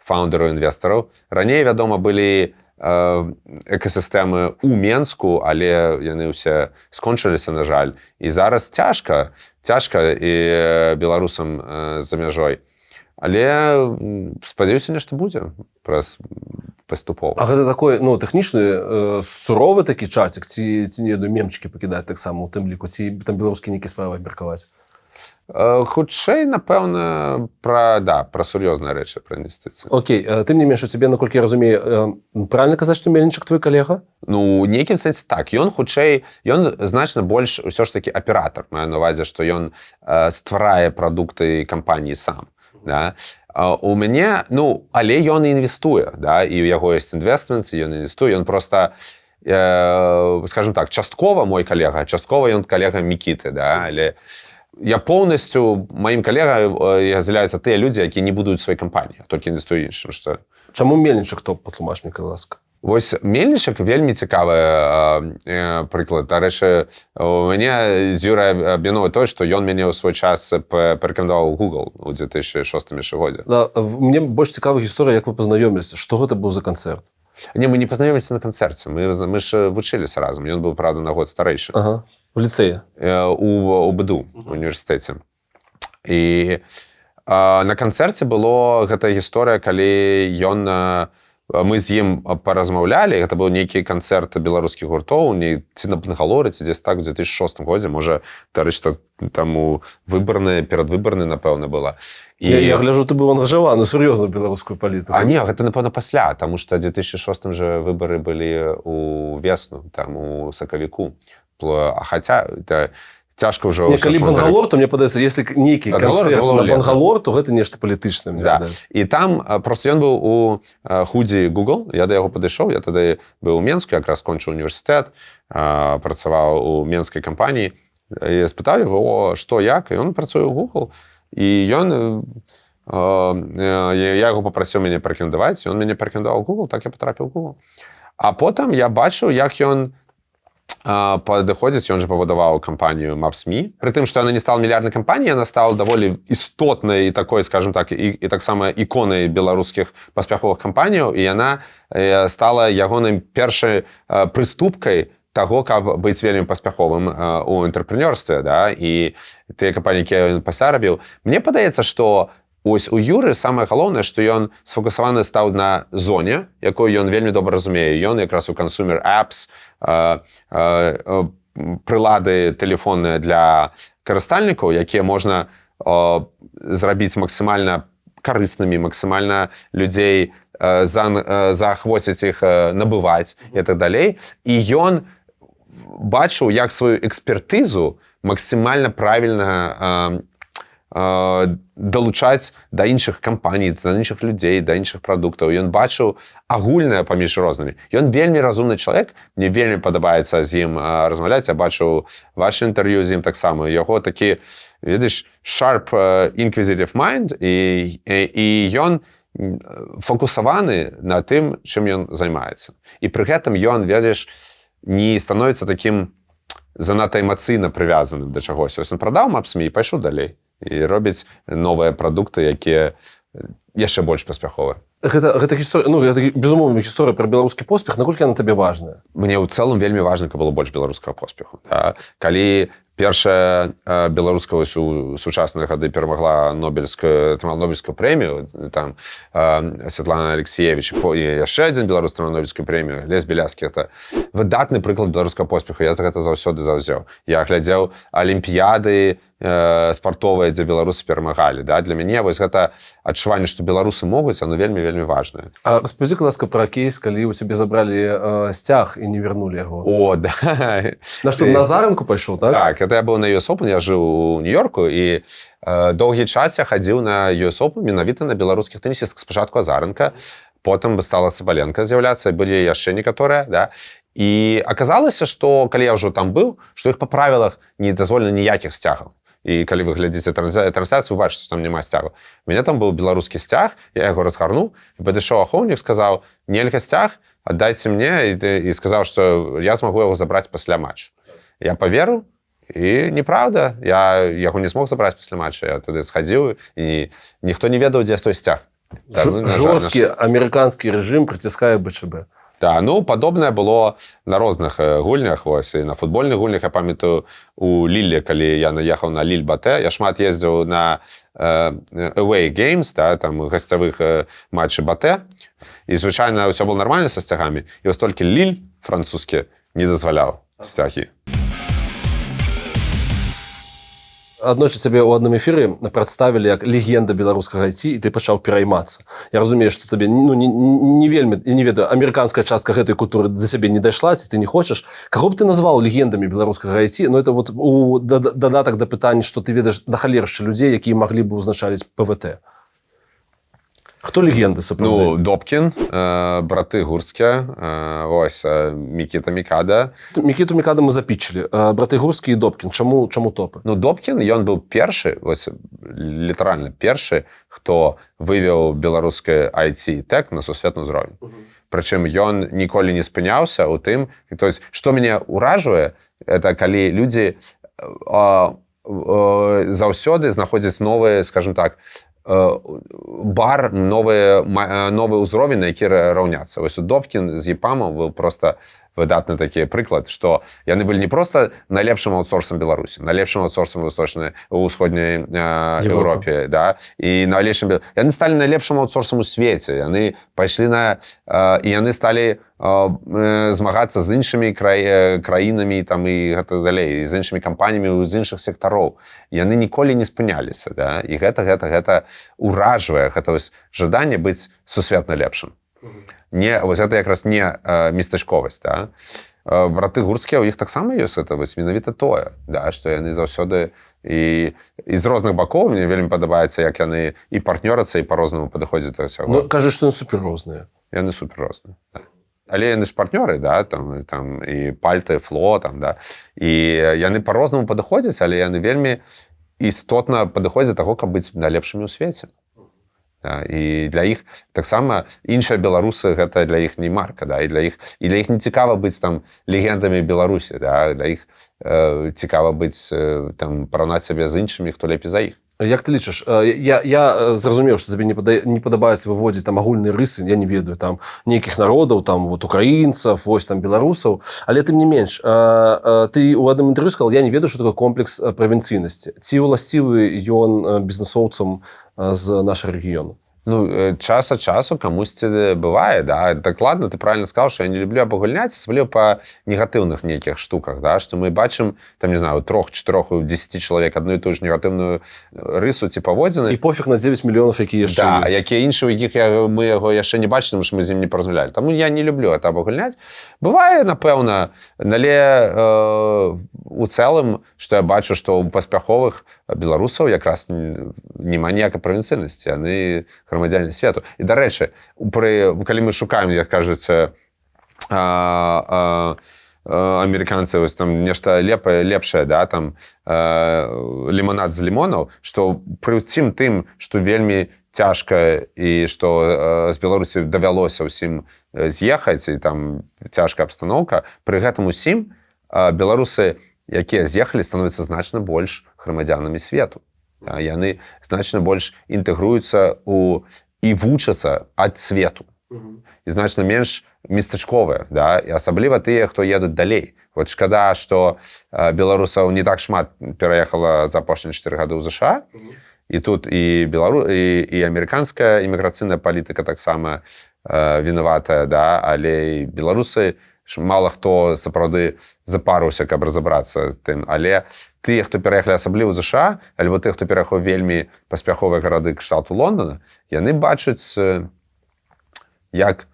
S2: фаундераў, інвестараў. Раней, вядома, былі экасістэмы ў Менску, але яны ўсе скончыліся, на жаль. І зараз цяжка і беларусам за мяжой. Але спадзяюся, нешта будзе паступова.
S1: А гэта такой, тэхнічны, суровы такі чацік, ці не ведаю, мемчыкі пакідаць таксама ў тым ліку, ці там беларускія нейкія справы абмеркаваць?
S2: Хутчэй, напэўна, пра сур'ёзныя рэчы, пра інвестыцыі.
S1: Окей, тым не менш, у цябе, наколькі я разумею, правильна казаць, што Мельнічык твой калега?
S2: Ну, нейкім сэнсе так. Ён значна больш ўсё ж такі аператар. Маю на ўвазе, што ён стварае прадукты кампаніі сам. Да? У мяне, але ён і інвестуе, да? І ў яго ёсць інвестментс, і ён інвестуе, ён проста, скажем так, часткова мой калега, часткова ён калега Мікіты, да? Але я поўнасцю, маім калегам з'яўляюцца тыя людзі, якія не будуюць свае кампаніі, толькі інвестуюць іншым.
S1: Чаму Мельнічык топ, патлумач мне, калі ласка?
S2: Вось Мельнічык вельмі цікавы прыклад. Дарэчы, у мяне з Юрай аб'ядноўвае тое, што ён мяне ў свой час парэкамендаваў Google у 2006 годзе.
S1: Да, мне больш цікава гісторыя, як вы пазнаёміліся, што гэта быў за канцэрт?
S2: Не, мы не пазнаёміліся на канцэрце, мы ж вучыліся разам, ён быў, правда, на год старэйшы.
S1: Ага, у ліцэе?
S2: У БДУ, у універсітэце. І на канцэрце была гэта гісторыя, калі мы з ім паразмаўлялі, гэта быў нейкі канцэрт беларускіх гуртоў, ці на Бангалоры, ці дзесь так, у 2006 годзе, можа, дарэчы, там перадвыбарная, напэўна, была.
S1: Я гляжу, ты быў ангажаваны сур'ёзна беларускую палітыку.
S2: А не, гэта, напэўна, пасля, таму што ў 2006 жа выбары былі у весну, там, у сакавіку. Хаця, цяжка ўжо...
S1: Калі Бангалор, то мне падаецца, если нейкі канцэрт на Бангалор, то гэта нешта палітычнае.
S2: Да. І там проста ён быў у худзі Google, я да яго падышоў, я тады быў у Менску, якраз скончыў універсітэт, працаваў у менскай кампаніі, і спытаў яго, што, як, і ён працуе ў Google, і я яго папрасіў мяне парэкамендаваць, ён мяне парэкамендаваў у Google, так я патрапіў у Google. А потым я бачыў, як ён падыходзіць, ён жа пабудаваў кампанію Maps.me. Пры тым, што яна не стала мільярднай кампаніяй, яна стала даволі істотнай і такой, скажем так, і таксама іконай беларускіх паспяховых кампаніяў, і яна стала ягонай першай прыступкай таго, каб быць вельмі паспяховым у энтрапрэнёрстве, да? І тыя кампаніі, якія ён пасля рабіў. Мне падаецца, што ось у Юры самае галоўнае, што ён сфокусаваны стаў на зоне, якую ён вельмі добра разумее. Ён якраз у consumer apps, прылады тэлефонныя для карыстальнікаў, якія можна зрабіць максімальна карыснымі, максімальна людзей заахвоціць іх набываць і так далей. І ён бачыў, як сваю экспертызу максімальна правільна далучаць да іншых кампаній, да іншых людзей, да іншых прадуктаў. Ён бачыў агульнае паміж рознымі. Ён вельмі разумны чалавек, мне вельмі падабаецца з ім размаўляць. Я бачыў ваше інтэрв'ю з ім таксама. Яго такі, ведаеш, sharp, inquisitive mind, і ён фокусаваны на тым, чым ён займаецца. І пры гэтым ён, ведаеш, не становіцца такім занадта эмацыйна прывязаным да чагось. Ён прадаў Maps.me і пайшоў далей. І робіць новыя прадукты, якія яшчэ больш паспяховыя.
S1: Гэта гісторыя, ну, гэта, безумоўна, гісторыя пра беларускі поспех, наколькі яна табе важная?
S2: Мне ў цэлым вельмі важна, каб было больш беларускага поспеху. Да? Калі першая беларуская у сучасныя гады атрымала нобелевскую прэмію, там Святлана Алексеевич і яшчэ адзін беларус атрымаў нобелевскую прэмію, Лесь Беляцкі, гэта выдатны прыклад беларускага поспеху. Я за гэта заўсёды заўзеў. Я глядзеў алімпіяды спартовыя, дзе беларусы перамагалі. Да? Для мяне вось гэта адчуванне, што беларусы могуць, оно вельмі важное.
S1: А распавядзі, ласка, пра кейс, калі ў цябе забралі сцяг і не вярнулі яго.
S2: О, да.
S1: На што, на заранку пайшоў, так?
S2: Так, это я быў на US Open, я жыў у Нью-Йорку, і доўгі час я хадзіў на US Open менавіта на беларускіх тэнісістах. Спачатку Азаранка, потым стала Сабаленка з'яўляцца, былі яшчэ некаторыя, да? І аказалася, што калі я ўжо там быў, што іх па правілах не дазволена ніякіх сцягаў. І калі вы глядзіце трансляцыю, вы бачыце, што там няма сцягу. У мяне там быў беларускі сцяг, я яго разгарнуў, і падышоў ахоўнік, сказаў: нельга сцяг, аддайце мне, і сказаў, што я змагу яго забраць пасля матчу. Я паверыў, і неправда, я яго не змог забраць пасля матча. Я тады схадзіў, і ніхто не ведаў, дзе той сцяг.
S1: Жорсткі амерыканскі рэжым прыціскае БЧБ.
S2: Да, ну, падобнае было на розных гульнях, вось, і на футбольных гульнях. Я памятаю, у Лілле, калі я наехаў на Ліль-Батэ, я шмат ездзіў на away games, да, там, гасцявых матчы Батэ, і, звычайна, ўсё было нармальна са сцягамі, і вось толькі Ліль французскі не дазваляў сцягі.
S1: Аднойчы цябе ў адным эфіры прадставілі як легенда беларускага IT, і ты пачаў пераймацца. Я разумею, што табе не вельмі, я не ведаю, амерыканская частка гэтай культуры да цябе не дайшла, ці ты не хочаш. Каго б ты назваў легендамі беларускага IT? Ну, это вот у дадатак да пытання, што ты ведаеш да халерышча людзей, якія маглі бы ўзначаліць ПВТ. Хто легенды, сапраўды?
S2: Ну, Добкін, браты Гурскія, ось, Мікіта Мікада.
S1: Мікіту Мікада мы запічылі. Браты Гурскі і Добкін. Чаму топы?
S2: Ну, Добкін, ён быў першы, ось, літаральна першы, хто вывеў беларускае IT і тэк на сусветны ўзровень. Прычым ён ніколі не спыняўся ў тым, то есть, што мяне ўражвае, это калі людзі заўсёды знаходзяць новыя, скажем так, бар, новы ўзровень, на які раўняцца. Вось Добкін з ЕПАМом быў проста выдатны такі прыклад, што яны былі не проста найлепшым аутсорсам Беларусі, найлепшым аутсорсам у ўсходняй Еўропе, да, і найлепшым... Яны сталі найлепшым аутсорсам у свеце, яны пайшлі і яны сталі змагацца з іншымі краінамі там, і гэта далей, з іншымі кампаніямі з іншых сектароў. Яны ніколі не спыняліся, да, і гэта ўражвае, гэта вось жаданне быць сусветна лепшым. Вось гэта якраз не местачковасць, да? Браты Гурскія, у іх таксама ёсць гэта вось менавіта тое, да, што яны заўсёды і з розных бакоў, мне вельмі падабаецца, як яны і партнёрацца, і па-рознаму падыходзяць да ўсяго.
S1: Ну, кажаш, што яны суперрозныя.
S2: Яны суперрозныя, да. Але яны ж партнёры, да, там і Пальта, і Фло, там, да, і яны па-рознаму падыходзяць, але яны вельмі істотна падыходзяць да таго, каб быць найлепшымі ў свеце. І для іх таксама іншыя беларусы, гэта для іх не марка, да, і для іх не цікава быць там легендамі Беларусі, да, для іх цікава быць там параўнаць сябе з іншымі, хто лепей за іх.
S1: Як ты лічыш? Я зразумеў, што табе не падабаецца выводзіць там агульныя рысы, я не ведаю, там нейкіх народаў, там вот украінцаў, вось там беларусаў, але тым не менш, ты ў адным інтэрв'ю сказал, я не ведаю, што такое комплекс правінцыйнасці. Ці ўласцівы ён бізнесоўцам з нашага рэгіёну?
S2: Ну, час ад часу камусьці бывае, да. Дакладна, ты правильно сказал, што я не люблю абагульняць, асабліва па негатыўных нейкіх штуках, да, што мы бачым, там, не знаю, 3, 4, 10 чалавек адну і тую ж негатыўную рысу ці паводзіны.
S1: І пофіг на 9 мільёнаў, якія яшчэ
S2: ёсць. Да,
S1: ёсць.
S2: якія іншыя, у якіх мы яго яшчэ не бачылі, тому што мы з ім не паразмаўлялі. Таму я не люблю гэта абагульняць. Бывае, напэўна, але у цэлым, што я бачу, што у паспяховых беларусаў якраз няма ніякай правінцыйнасці, яны грамадзяне свету. І, дарэчы, калі мы шукаем, як кажуць, амерыканцы, вось там нешта лепшае, да, там лімонад з лімонаў, што пры ўсім тым, што вельмі цяжка і што з Беларусі давялося ўсім з'ехаць і там цяжкая абстаноўка, пры гэтым усім беларусы, якія з'ехалі, становяцца значна больш грамадзянамі свету. Яны значна больш інтэгруюцца і вучацца ад свету. І значна менш местачковыя, да? І асабліва тыя, хто едуць далей. Вот шкада, што беларусаў не так шмат пераехала за апошнія 4 гады ў ЗША, і тут і амерыканская іміграцыйная палітыка таксама вінаватая, да? Але і беларусы, мала хто сапраўды запарыўся, каб разабрацца тым. Але тыя, хто пераехалі асабліва ў ЗША, альбо тыя, хто пераехаў вельмі паспяховыя гарады кшталту Лондона, яны бачаць, як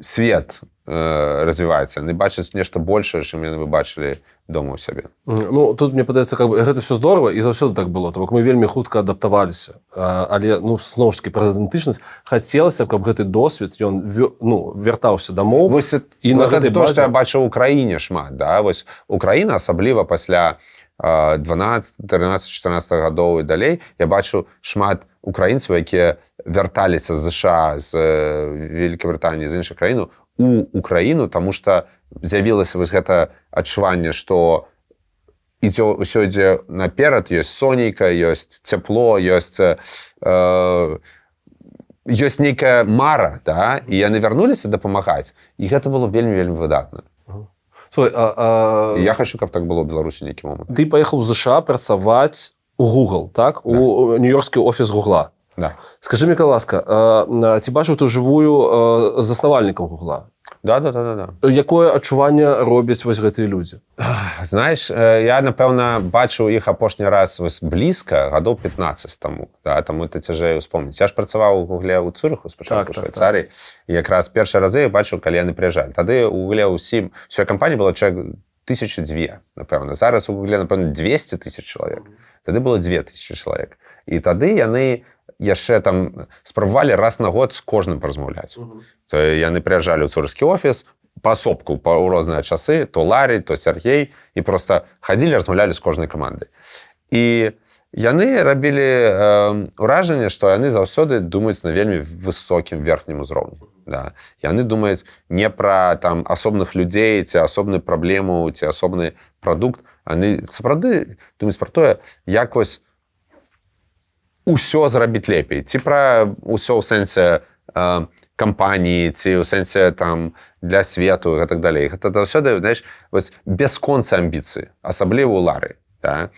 S2: свет развіваецца. Яны бачаць нешта большае, чым яны бачылі дома ў сябе.
S1: Ну, тут, мне падаецца, гэта все здорава, і заўсёды так было. То бок мы вельмі хутка адаптаваліся. Але, зноў ж такі, праз ідэнтычнасць хацелася, каб гэты досвед, ён вяртаўся дамоў.
S2: Вось і на гэтай базе... што я бачыў у краіне шмат, да? Вось Украіна, асабліва пасля 12, 13, 14 гадоў і далей, я бачу шмат украінцаў, якія вярталіся з ЗША, з Вялікабрытаніі, з іншых краін у Украіну, таму што з'явілася вось гэта адчуванне, што ўсё ідзе наперад, ёсць сонейка, ёсць цяпло, ёсць нейкая мара, да? І яны вярнуліся дапамагаць, і гэта было вельмі-вельмі выдатна.
S1: Слухай,
S2: я хочу, каб так было ў Беларусі нейкі момант.
S1: Ты паехаў у ЗША працаваць у Google, так? У нью-йоркскі офіс Гугла.
S2: Да.
S1: Скажи мне, ласка, ці бачыў ты жывую заснавальнікаў Гугла?
S2: Да.
S1: Якое адчуванне робяць вось гэтыя людзі?
S2: Знаеш, я, напэўна, бачыў іх апошні раз вось блізка, гадоў 15 таму. Да, таму это цяжэй успомніць. Я ж працаваў у Гугле ў Цюрыху, спачатку ў Швейцарыі. І якраз першыя разы я бачыў, калі яны прыязджалі. Тады у Гугле ўсёй кампаніі было чалавек 1002, напэўна. Зараз у Гугле, напэўна, 200 000 чалавек. Тады было 2000 чалавек. І тады яны яшчэ там спрабавалі раз на год з кожным паразмаўляць. То яны прыязджалі ў цюрыхскі офіс паасобку ў розныя часы, то Ларі, то Сергей, і проста хадзілі, размаўлялі з кожнай камандай. І яны рабілі ўражанне, што яны заўсёды думаюць на вельмі высокім верхнім узроўні. Да. Яны думаюць не пра там асобных людзей, ці асобную праблему, ці асобны прадукт. Яны сапраўды думаюць пра тое, як вось усё зрабіць лепей. Ці пра ўсё ў сэнсе кампаніі, ці ў сэнсе там для свету і так далей. Гэта заўсёды, знаеш, вось бясконцы амбіцыі, асабліва ў Лары. Да?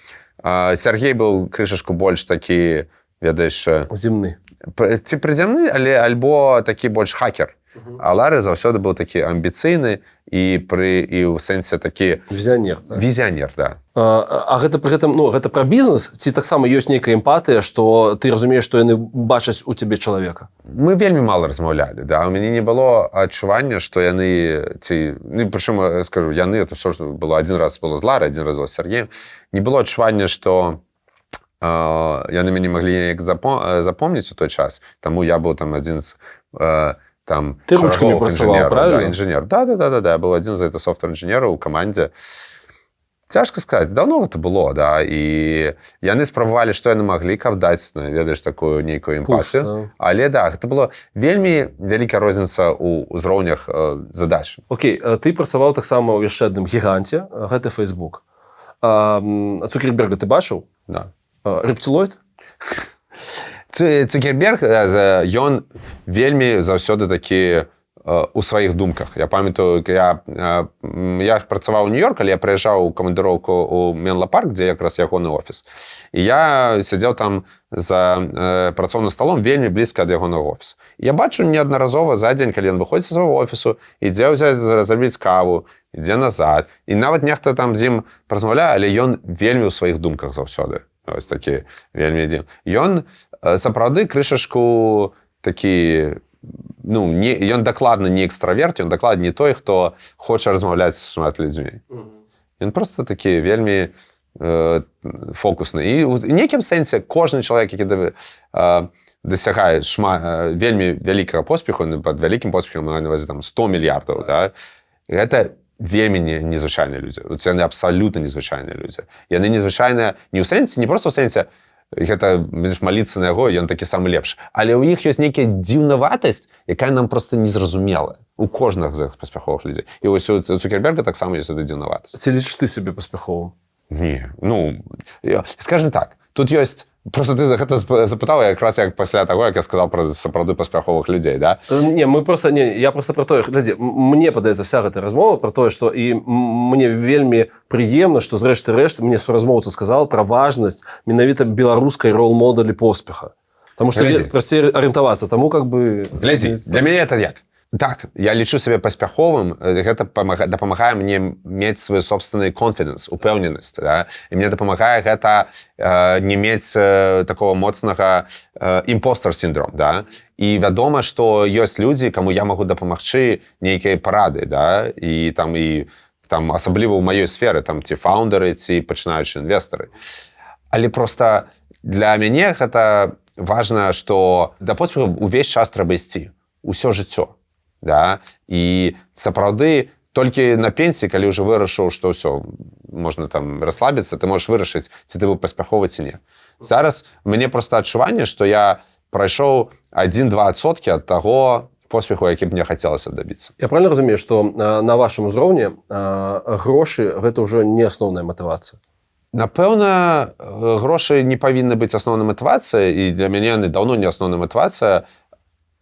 S2: Сергей быў крышачку больш такі, ведаеш...
S1: Земны.
S2: Ці прыземны, але альбо такі больш хакер. А Лары заўсёды быў такі амбіцыйны і ў сэнсе такі...
S1: Візіянер. Так?
S2: Візіянер, да.
S1: А гэта пры гэтым, гэта пра бізнес? Ці таксама ёсць нейкая эмпатыя, што ты разумееш, што яны бачаць у цябе чалавека?
S2: Мы вельмі мала размаўлялі, да. У мяне не было адчування, што яны... Прычым, скажу, яны, это все, што было один раз было з Ларай, один раз было з Сергеем. Не было адчування, што яны мяне маглі неяк запомніць у той час. Таму я быў там адзін з...
S1: Ты ручкамі працаваў, правильно?
S2: Да, інжынер. Да, я быў адзін з софтвер-інжынераў у камандзе. Цяжка сказаць, даўно гэта было, да, і яны спрабавалі, што яны маглі, каб даць, ведаеш, такую нейкую эмпатыю. Але, да, гэта было вельмі вялікая розніца ў узроўнях задач.
S1: Окей, ты працаваў таксама ў яшчэ адным гіганце, гэта Facebook. Цукерберга ты бачыў?
S2: Да.
S1: Рэптилоід?
S2: Цукерберг, ён вельмі заўсёды такі у сваіх думках. Я памятаю, я працаваў у Нью-Йорк, але я прыязджаў у камандыроўку ў Менла-парк, дзе якраз ягоны офіс. І я сядзеў там за працоўным сталом вельмі блізка ад ягонага офіса. Я бачу неаднаразова за дзень, калі ён выходзіць з свайго офісу, ідзе ўзяць зрабіць каву, ідзе назад. І нават нехта там з ім размаўляе, але ён вельмі ў сваіх думках заўсёды. Ось такі вельмі дзім. Ён сапраўды крышачку такі, ён дакладна не экстраверт, ён дакладна не той, хто хоча размаўляць з шмат людзьмі. Ён проста такі вельмі фокусны. І ў нейкім сэнсе кожны чалавек, які дасягае вельмі вялікага поспеху, пад вялікім поспехам на ўвазе 100 мільярдаў, да, гэта вельмі незвычайныя людзі. Яны абсалютна незвычайныя людзі. Яны незвычайныя не проста ў сэнсе гэта будзеш маліцца на яго, ён такі самы лепшы. Але ў іх ёсць нейкая дзіўнаватасць, якая нам проста незразумелая. У кожнага з паспяховых людзей. І вось у Цукерберга таксама ёсць эта дзіўнаватасць.
S1: Ці лічыш ты сябе паспяховым?
S2: Не, скажем так, тут ёсць просто ты гэта запытаў якраз як пасля таго, як я сказаў пра сапраўды паспяховых людзей, да?
S1: Я просто про тое, глядзі, мне падаецца вся гэта размова про тое, што і мне вельмі прыемна, што зрэшты рэшт мне суразмоўца сказал пра важнасць менавіта беларускай рол-модэлі поспеха. Таму што прасцей арыентавацца, таму как бы...
S2: Глядзі, для мяне это як? Так, я лічу сябе паспяховым, гэта дапамагае мне мець свой собственны confidence, упэўненасць, да? І мне дапамагае гэта не мець такого моцнага імпостер-сіндром, да? І вядома, што ёсць людзі, каму я магу дапамагчы нейкія парады, да? І там асабліва ў маёй сферы, там ці фаундеры, ці пачынаючыя інвестары. Але проста для мяне гэта важна, што да поспеху ўвесь час трэба ісці, усё жыццё. Да? І сапраўды толькі на пенсіі, калі ўжо вырашыў, што ўсё, можна там расслабіцца, ты можаш вырашыць, ці ты быў паспяховы ці не. Зараз мне проста адчуванне, што я прайшоў 1-2% ад таго поспеху, які б мне хацелася дабіцца.
S1: Я правильно разумею, што на вашым узроўні грошы гэта ўжо не асноўная матывацыя?
S2: Напэўна, грошы не павінны быць асноўнай матывацыяй, і для мяне яны даўно не асноўная матывацыя.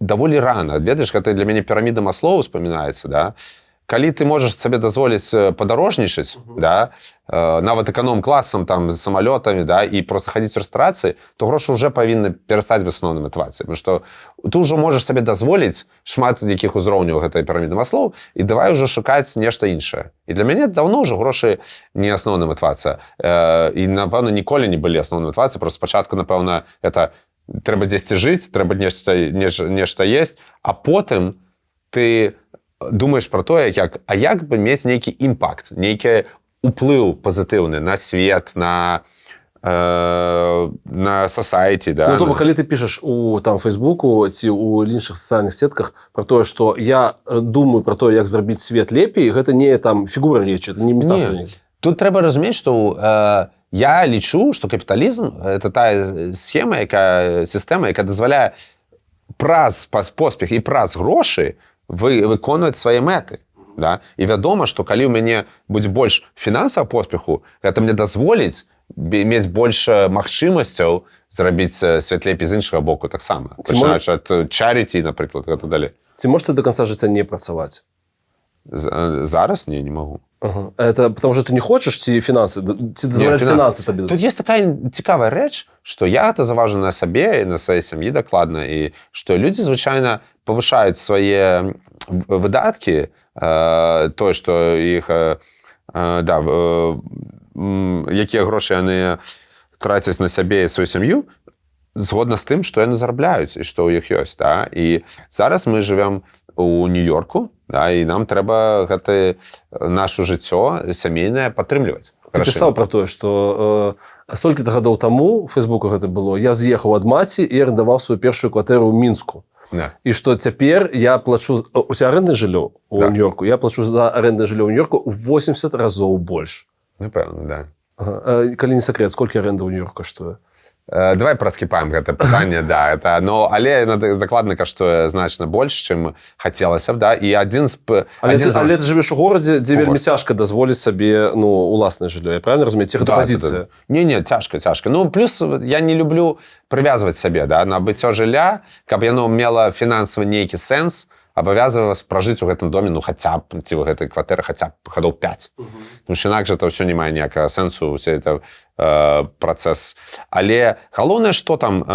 S2: Даволі рана. Ведаеш, гэта для мяне піраміда Маслоу успамінаецца, да? Калі ты можаш сабе дазволіць падарожнічаць, да? Нават эканом-класам, там, з самалётамі, да? І проста хадзіць у рэстарацыі, то грошы ўжо павінны перастаць быць асноўнай матывацыяй. Потому што ты ўжо можаш сабе дазволіць шмат якіх узроўняў гэтай піраміды Маслоу, і давай ўжо шукаць нешта іншае. І для мяне даўно ўжо грошы не асноўная матывацыя. І, напэўна, ніколі не былі асноўнай матывацыяй, проста спачатку, напэўна, гэта трэба дзесьці жыць, трэба нешта есць, а потым ты думаеш пра тое, як бы мець нейкі імпакт, нейкі уплыў пазітыўны на свет, на society, да?
S1: Ну, то, калі ты пішаш у там Фейсбуку ці ў іншых сацыяльных сетках пра тое, што я думаю пра тое, як зрабіць свет лепей, гэта не там фігура речі, это не метафора.
S2: Тут трэба разумець, што я лічу, што капіталізм – это тая схема, сістэма, якая дазваляе праз поспех і праз грошы выконваць свае мэты. Да? І вядома, што калі ў мяне будзе больш фінансавага поспеху, гэта мне дазволіць мець больш магчымасцяў зрабіць свет лепей з іншага боку таксама. Пачынаючы ад charity, напрыклад, гэта далей.
S1: Ці можаш ты до конца жыцця не працаваць?
S2: Зараз? Не могу.
S1: Ага. Это потому что ты не хочешь ці фінансы? Ці дазваляць фінансы табе?
S2: Тут есть такая цікавая рэч, што я гэта заважу на сабе і на сваёй сям'і дакладна, і што людзі звычайна павышаюць свае выдаткі, тое, што іх, якія грошы яны трацяць на сябе і сваю сям'ю, згодна з тым, што яны зарабляюць і што ў іх ёсць. Да? І зараз мы жывём у Нью-Йорку, да, і нам трэба гэта нашу жыццё сямейнае падтрымліваць.
S1: Ты пісаў пра тое, што столькі-то гадоў таму, у Фейсбуку гэта было, я з'ехаў ад маці і арендаваў сваю першую кватэру ў Мінску.
S2: Да.
S1: І што цяпер я плачу... У цябе арэнднае жыллё ў Нью-Йорку? Я плачу за арэнднае жыллё ў Нью-Йорку ў 80 разоў больш.
S2: Напэўна, да.
S1: Ага. Калі не сакрэт, сколькі арэнда ў Нью-Йорку каштуе?
S2: Давай праскіпаем гэта пытанне, да, это, но, але дакладна каштуе значна больш, чым хацелася б, да, і
S1: Але ты жывеш у горадзе, дзе вельмі цяжка дазволіць сабе, уласнае жыллё, я правильно разумею? Ці гэта пазіцыя?
S2: Не, цяжка. Ну, плюс я не люблю прывязваць сябе, да, на быццё жылля, каб яно мела фінансавы нейкі сэнс, абавязвае вас пражыць у гэтым доме, хаця б, ці ў гэтай кватэры хаця б гадоў 5. Тому што інакш это ўсё не мае ніякага сэнсу, усе это працэс. Але галоўнае, што там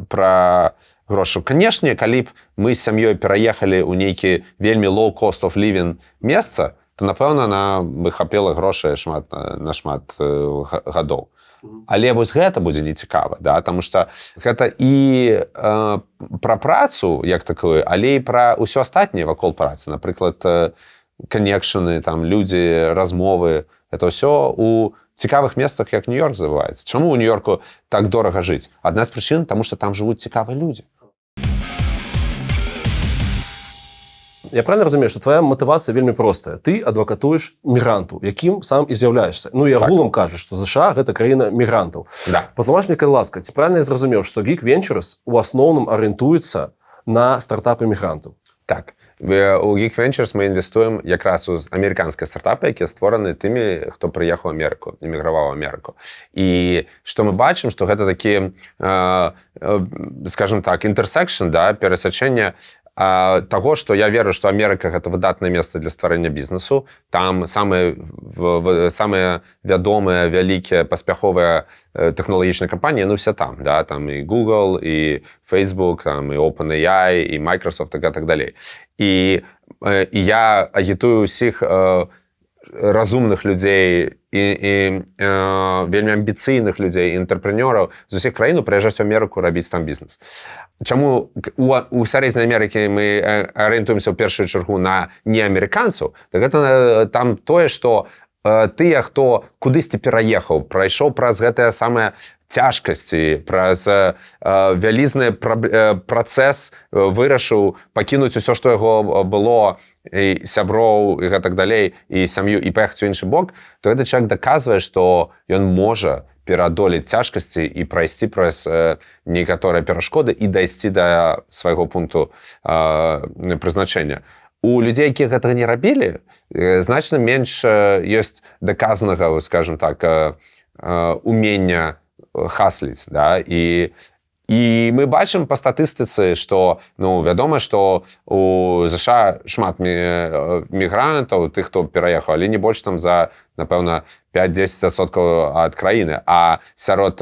S2: пра грошы. Канешне, калі б мы з сям'ёй пераехалі ў нейкі вельмі low cost of living месца, то, напэўна, нам бы хапіла грошай на шмат гадоў. Але вось гэта будзе нецікава, да? Таму што гэта і пра працу, як такую, але і пра ўсё астатняе вакол працы. Напрыклад, канекшаны, там, людзі, размовы. Это ўсё у цікавых месцах, як Нью-Йорк забываецца. Чаму ў Нью-Йорку так дорага жыць? Адна з прычын, таму што там жывуць цікавыя людзі.
S1: Я правильно разумею, что твоя мотивація вельмі простая. Ты адвакатуеш мігранту, якім сам і з'яўляешься. Ну і агулам кажаш, што США гэта краіна мігрантаў.
S2: Да.
S1: Патлумач мне, калі ласка, ці правильно я зразумеў, што Geek Ventures у асноўным арыентуецца на стартапы мігрантаў?
S2: Так. У Geek Ventures мы інвестуем якраз у амерыканскія стартапы, якія створаны тымі, хто прыехаў у Амерыку, эміграваў у Амерыку. І што мы бачым, што гэта такі, скажем так, intersection, да, перасячэнне таго, што я веру, што Амерыка гэта выдатнае месца для стварэння бізнесу. Там самыя вядомыя, вялікія, паспяховыя тэхналагічныя кампаніі, ну, все там, да, там і Google, і Facebook, там і OpenAI, і Microsoft, і так далей. І я агітую ўсіх разумных людзей і вельмі амбіцыйных людзей, інтэрпрэнёраў з усіх краін прыязджаць у Амерыку рабіць там бізнес. Чаму у сярэдняй Амерыкі мы арыентуемся ў першую чаргу на неамерыканцаў? Так гэта там тое, што тыя, хто кудысьці пераехаў, прайшоў праз гэтыя самыя цяжкасці, праз вялізны працэс, вырашыў пакінуць усё, што яго было, і сяброў, і гэтак далей, і сям'ю, і паехаць у іншы бок, то гэты чалавек даказвае, што ён можа пераадолець цяжкасці і прайсці праз некаторыя перашкоды і дайсці да свайго пункту прызначэння. У людзей, якія гэтага не рабілі, значна менш ёсць даказанага, скажем так, умення хасліць, да, і мы бачым па статыстыцы, што, ну, вядома, што у ЗША шмат мігрантаў, тых, хто пераехаў, але не больш там за, напэўна, 5-10% ад краіны, а сярод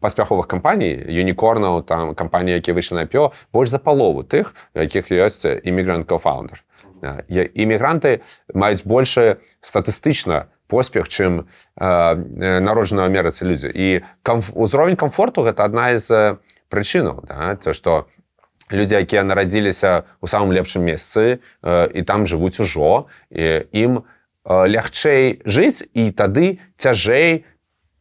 S2: паспяховых кампаній, юнікорнаў, там, кампаній, якія выйшлі на IPO, больш за палову тых, у якіх ёсць імігрант-кофаундер. Імігранты маюць большы статыстычна поспех, чым народжаныя ў Амерыцы людзі. І ўзровень камфорту гэта адна з прычынаў, да? То, што людзі, якія нарадзіліся ў самым лепшым месцы і там жывуць ужо, ім лягчэй жыць, і тады цяжэй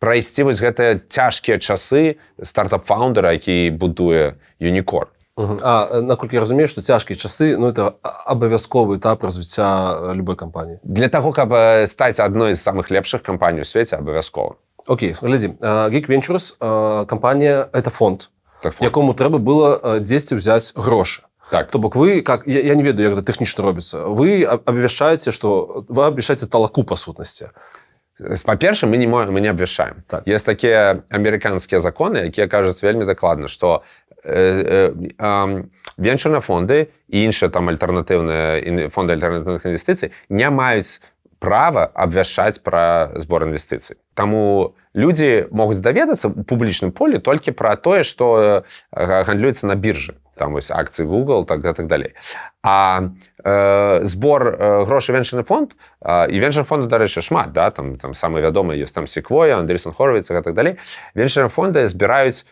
S2: прайсці вось гэтыя цяжкія часы стартап-фаундера, які будуе юнікорн.
S1: А наколькі я разумею, што цяжкія часы, ну, это абавязковы этап развіцця любой кампаніі?
S2: Для таго, каб стаць адной з самых лепшых кампаній у свеце, абавязкова.
S1: Окей, глядзі. Geek Ventures, кампанія, это фонд,
S2: Так,
S1: якому трэба было дзесьці ўзяць грошы.
S2: Так.
S1: То бок вы, как, я не ведаю, як гэта тэхнічна робіцца, вы абвяшчаеце, што вы абвяшчаеце талаку, па сутнасці.
S2: Па-першае, мы не абвяшчаем.
S1: Так.
S2: Ёсць такія амерыканскія законы, якія кажуць вельмі дакладна, што венчурныя фонды і іншыя там альтэрнатыўныя фонды альтэрнатыўных інвестыцый не маюць права абвяшчаць пра збор інвестыцый. Таму людзі могуць даведацца ў публічным полі толькі пра тое, што гандлюецца на біржы. Там вось акцыі Google, так далей. А збор грошай венчурны фонд, і венчурных фондаў, дарэчы, шмат, да? Там самыя вядомыя ёсць там Sequoia, Andreessen Horowitz, і так далей. Венчурныя фонды збіраюць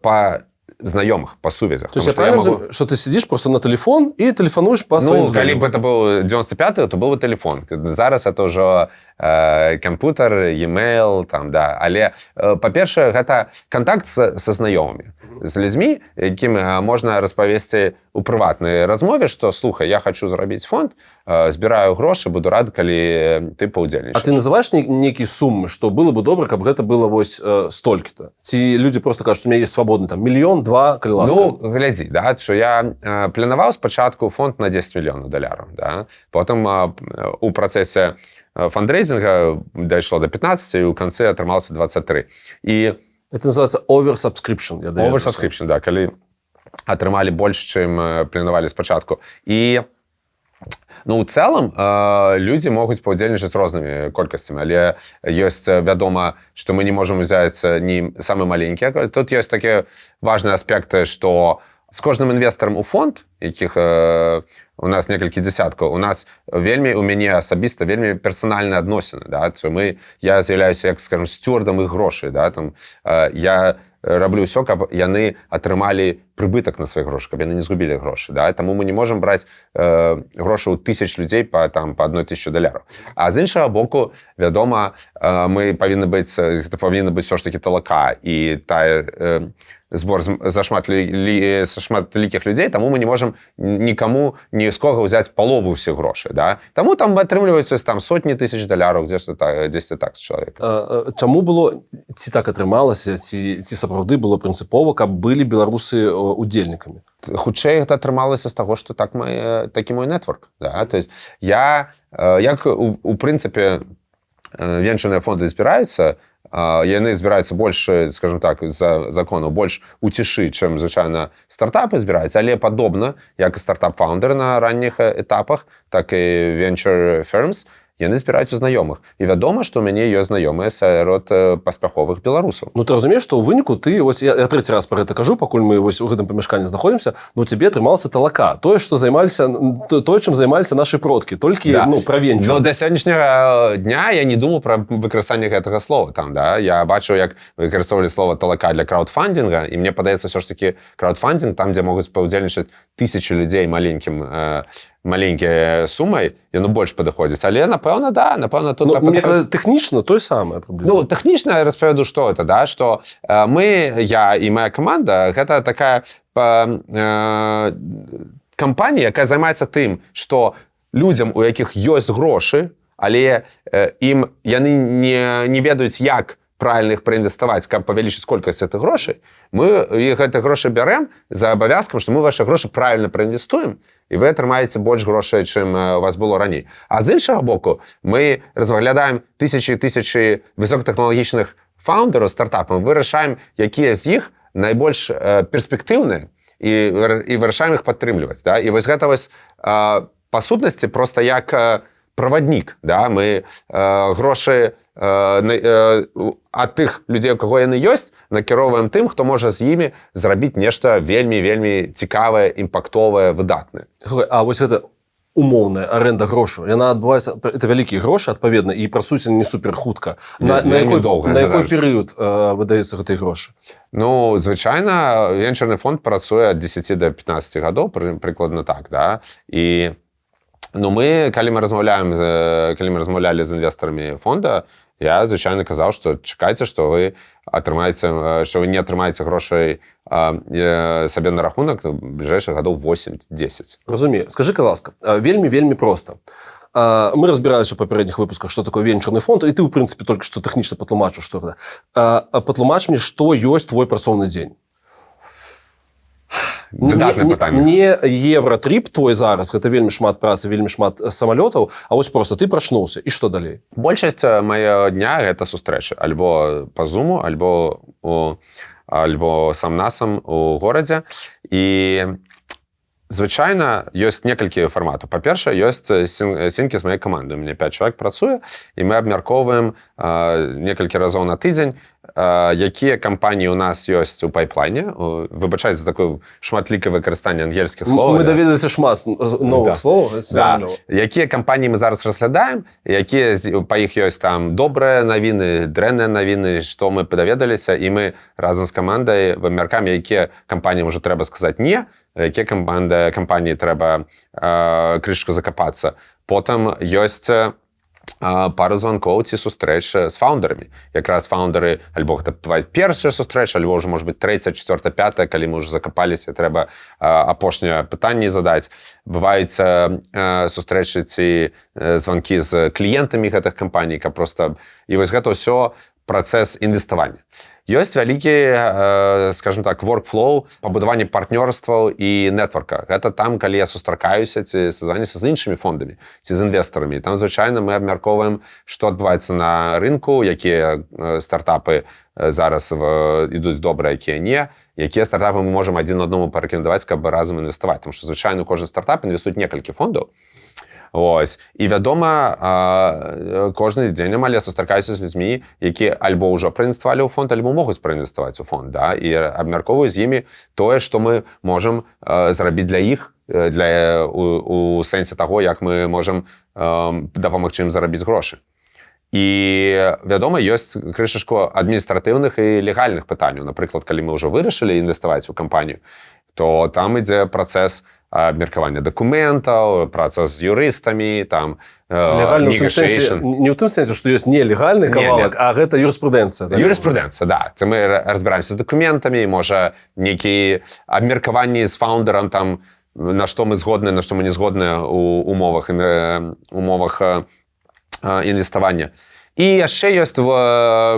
S2: па знаёмых, па сувязях.
S1: То есть я правильно разумею, что ты сидишь просто на телефон и телефонуешь по своим
S2: знайомым? Ну, калі б это быў 95-й, то быў бы телефон. Зараз это ўжо кампутер, e-mail, там, да. Але, па-першае, гэта кантакт са знаёмымі, з людзьмі, якім можна распавесці ў прыватнай размове, што, слухай, я хочу зрабіць фонд, збіраю грошы, буду рад, калі ты паўдзельнічаеш.
S1: А ты называешь некие суммы, что было бы добра, каб гэта было вось столькі-то? Ці люди просто кажуць, у меня есть свободны там 1 мільён, 2, калі ласка?
S2: Ну, глядзі, да, що я планаваў спачатку фонд на $10 мільёнаў, да. Потым у працэсе фандрейзинга дайшло до 15, і ў канцы атрымалася 23. І
S1: это называется oversubscription.
S2: Oversubscription, да, калі атрымалі больш, чым планавалі спачатку. І ну, у цэлым людзі могуць паўдзельнічаць рознымі колькасцямі, але ёсць вядома, што мы не можам узяць не самы маленькі. Тут ёсць такія важныя аспекты, што з кожным інвестарам у фонд, якіх у нас некалькі дзясяткаў, у нас вельмі, у мяне асабіста вельмі персанальныя адносіны, да? Я з'яўляюся, як, скажем, сцюардам іх грошай, да? Там, я раблю ўсё, каб яны атрымалі прыбытак на свае грошы, каб яны не згубілі грошы, да? Таму мы не можам браць грошы ў тысяч людзей по $1,000. А з іншага боку, вядома, мы павінны быць, гэта павінна быць все ж таки талака і тая збор за шматлікіх людзей, таму мы не можам нікому ні з кога ўзяць палову ўсіх грошай, да? Таму там атрымліваюцца там сотні тысяч $, дзесьці так з чалавека.
S1: Чаму было, ці так атрымалася, ці сапраўды было прынцыпова, каб былі беларусы удзельнікамі?
S2: Хутчэй гэта атрымалася з таго, што такі мой нетворк, да? То есть я, як у прынцыпе венчурныя фонды збіраюцца, яны збіраюцца больш, скажем так, за закону, больш у цішы, чым звычайна стартапы збіраюцца, але падобна, як і стартап-фаундеры на ранніх этапах, так і venture firms, яны збіраюць у знаёмых. І вядома, што ў мяне ёсць знаёмыя сярод паспяховых беларусаў.
S1: Ну, ты разумееш, што ў выніку ты, вось я трэці раз пра гэта кажу, пакуль мы вось у гэтым памяшканні знаходзімся, ну, тебе атрымалася талака. Тое, чым займаліся нашы продкі, толькі, да. Ну, пра венчур.
S2: Ну, да сённяшняга дня я не думаю пра выкарыстанне гэтага слова там, да? Я бачу, як выкарыстоўвалі слова талака для краудфандинга, і мне падаецца ўсё ж таки краудфандинг, там, дзе могуць паўдзельнічаць тысячы людзей маленькай сумай, яно больш падыходзіць. Але, напэўна, да, напэўна, тут...
S1: Тэхнічна тое самае.
S2: Ну, тэхнічна я распавяду, што это, да, што я і моя каманда, гэта такая кампанія, якая займаецца тым, што людзям, у якіх ёсць грошы, але яны не ведаюць, як правильно их проинвестовать, как павялічыць колькасць этих грошай, мы гэты грошы бярэм за абавязкам, што мы ваши грошы правильно проинвестуем, і вы атрымаеце больш грошай, чым у вас было раней. А з іншага боку, мы разглядаем тысячи высокатэхналагічных фаундераў стартапаў, вырашаем, якія з іх найбольш перспектыўныя, і вырашаем их падтрымліваць. Да? І вось гэта вось па сутнасці проста як праваднік. Да? Мы грошы ад тых людзей, у каго яны ёсць, накіроўваем тым, хто можа з імі зрабіць нешта вельмі цікавае, імпактовае, выдатнае.
S1: А вось гэта умоўная аренда грошаў, яна адбываецца, это вялікія грошы, адпаведна, і працуюць не супер хутка. На якой перыяд выдаюцца гэтыя грошы?
S2: Ну, звычайна, венчурны фонд працуе ад 10 до 15 гадоў, прыкладна так, да? І мы, калі мы размаўлялі з інвестарамі фонда, я, звычайна, казаў, што чакайце, што вы не атрымаеце грошай сабе на рахунак бліжэйшых гадоў 8-10.
S1: Разумею. Скажы-ка, ласка, вельмі проста. Мы разбіраліся ў папярэдніх выпусках, што такое венчурны фонд, і ты, ў прынцыпе, толькі што тэхнічна патлумачыў, што гэта. Патлумач мне, што ёсць твой працоўны дзень. Не евротрip твой зараз, гэта вельмі шмат працы, вельмі шмат самалётаў, а вось просто ты прачнуўся, і што далей?
S2: Большасць маё дня гэта сустрэчы, альбо па зуму, альбо сам-насам у горадзе. І звычайна ёсць некалькі фарматаў. Па-першае, ёсць сінкі з маёй каманды. У мяне 5 чалавек працуе, і мы абмяркоўваем некалькі разоў на тыдзень, якія кампаніі ў нас ёсць у пайплайне. Выбачайце за такое шматлікае выкарыстанне ангельскіх слоў.
S1: Мы даведаліся шмат новых слоў.
S2: Якія кампаніі мы зараз разглядаем, якія па іх ёсць там добрыя навіны, дрэнныя навіны, што мы даведаліся, і мы разам з камандай вымяркаем, якія кампаніям ужо трэба сказаць не, якія кампаніі трэба крышку закапацца. Потым ёсць пару званкоў ці сустрэч з фаундерамі. Якраз фаундеры, альбо гэта бывае першая сустрэча, альбо ўжо, можа быць, 3-я, 4-я, 5-я, калі мы ўжо закапаліся, трэба апошняе пытанне задаць. Бываюць сустрэчы ці званкі з кліентамі гэтых кампаній, каб проста... І вось гэта ўсё працэс інвеставання. Ёсць вялікі, скажем так, workflow, пабудаванне партнёрстваў і нетворка. Гэта там, калі я сустракаюся ці сазванюся з іншымі фондамі, ці з інвестарамі. Там, звычайна, мы абмяркоўваем, што адбываецца на рынку, якія стартапы зараз ідуць добра, якія не, якія стартапы мы можам адзін аднаму парэкамендаваць, каб разам інвеставаць. Тому што, звычайна, кожны стартап інвестуюць некалькі фондаў. Ось. І, вядома, кожны дзень амаль я сустракаюся з людзьмі, якія альбо ўжо праінвеставалі ў фонд, альбо могуць праінвеставаць у фонд, да? І абмяркоўваю з імі тое, што мы можам зрабіць для іх, у сэнсе таго, як мы можам дапамагчы ім зарабіць грошы. І, вядома, ёсць крышачку адміністратыўных і легальных пытанняў. Напрыклад, калі мы ўжо вырашылі інвеставаць у кампанію, то там ідзе працэс абмеркавання дакументаў, праца з юрыстамі, там
S1: Легальна ў тым сэнсе, не ў тым сэнсе, што ёсць нелегальны кавалак, а гэта юрыспрудэнцыя.
S2: Юрыспрудэнцыя, да. Мы разбіраемся з дакументамі, можа, нейкі абмеркаванні з фаундерам, там, на што мы згодны, на што мы не згодны ў умовах інвеставання. І яшчэ ёсць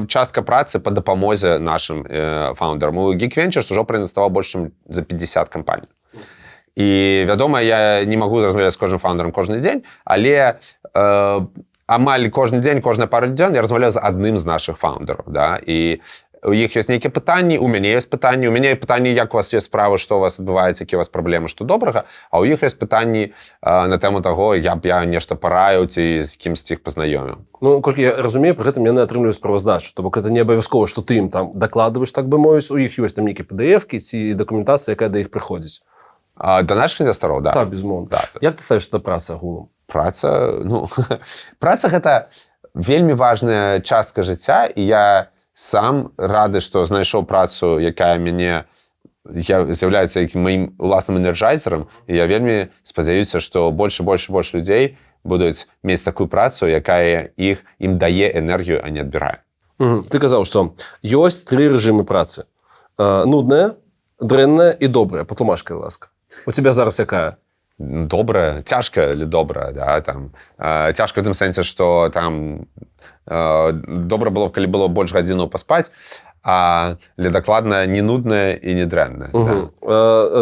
S2: частка працы па дапамозе нашым фаундерам. У Geek Ventures ужо праінвеставаў больш, чым за 50 кампаній. І, вядома, я не магу размаўляць з кожным фаундерам кожны дзень, але амаль кожны дзень, кожныя пару дзён я размаўляю з адным з нашых фаундераў. Да? І у іх ёсць нейкія пытанні, у мяне ёсць пытанні, у мяне пытанні, як у вас ёсць справа, што у вас адбываецца, якія у вас праблемы, што добрага, а ў іх ёсць пытанні на тэму таго, я нешта параіў ці з кімсьці іх пазнаёміў.
S1: Ну, колькі я разумею, пры гэтым яны атрымліваюць справаздачу. То бок гэта не абавязкова, што ты ім там дакладваеш, так бы мовіць, у іх ёсць там нейкія PDF-кі ці дакументацыя, якая да іх прыходзіць.
S2: Да нашых інвестараў, да.
S1: Так, безумоўна. Да. Як ты ставішся да працы агулам?
S2: Праца, праца гэта вельмі важная частка жыцця, і я сам рады, што знайшоў працу, якая з'яўляецца маім уласным энерджайзерам, і я вельмі спадзяюся, што больш і больш людзей будуць мець такую працу, якая ім дае энергію, а не адбірае.
S1: Ты казаў, што ёсць 3 рэжымы працы. Нудная, дрэнная і добрая. Патлумач, калі ласка. У тебя зараз якая?
S2: Добрая, цяжкая или добрая, да, там. Цяжка в тым сэнсе, што там добра было б, калі было больш гадзінаў паспаць, але дакладна не нудная і не дрэнная.
S1: Да.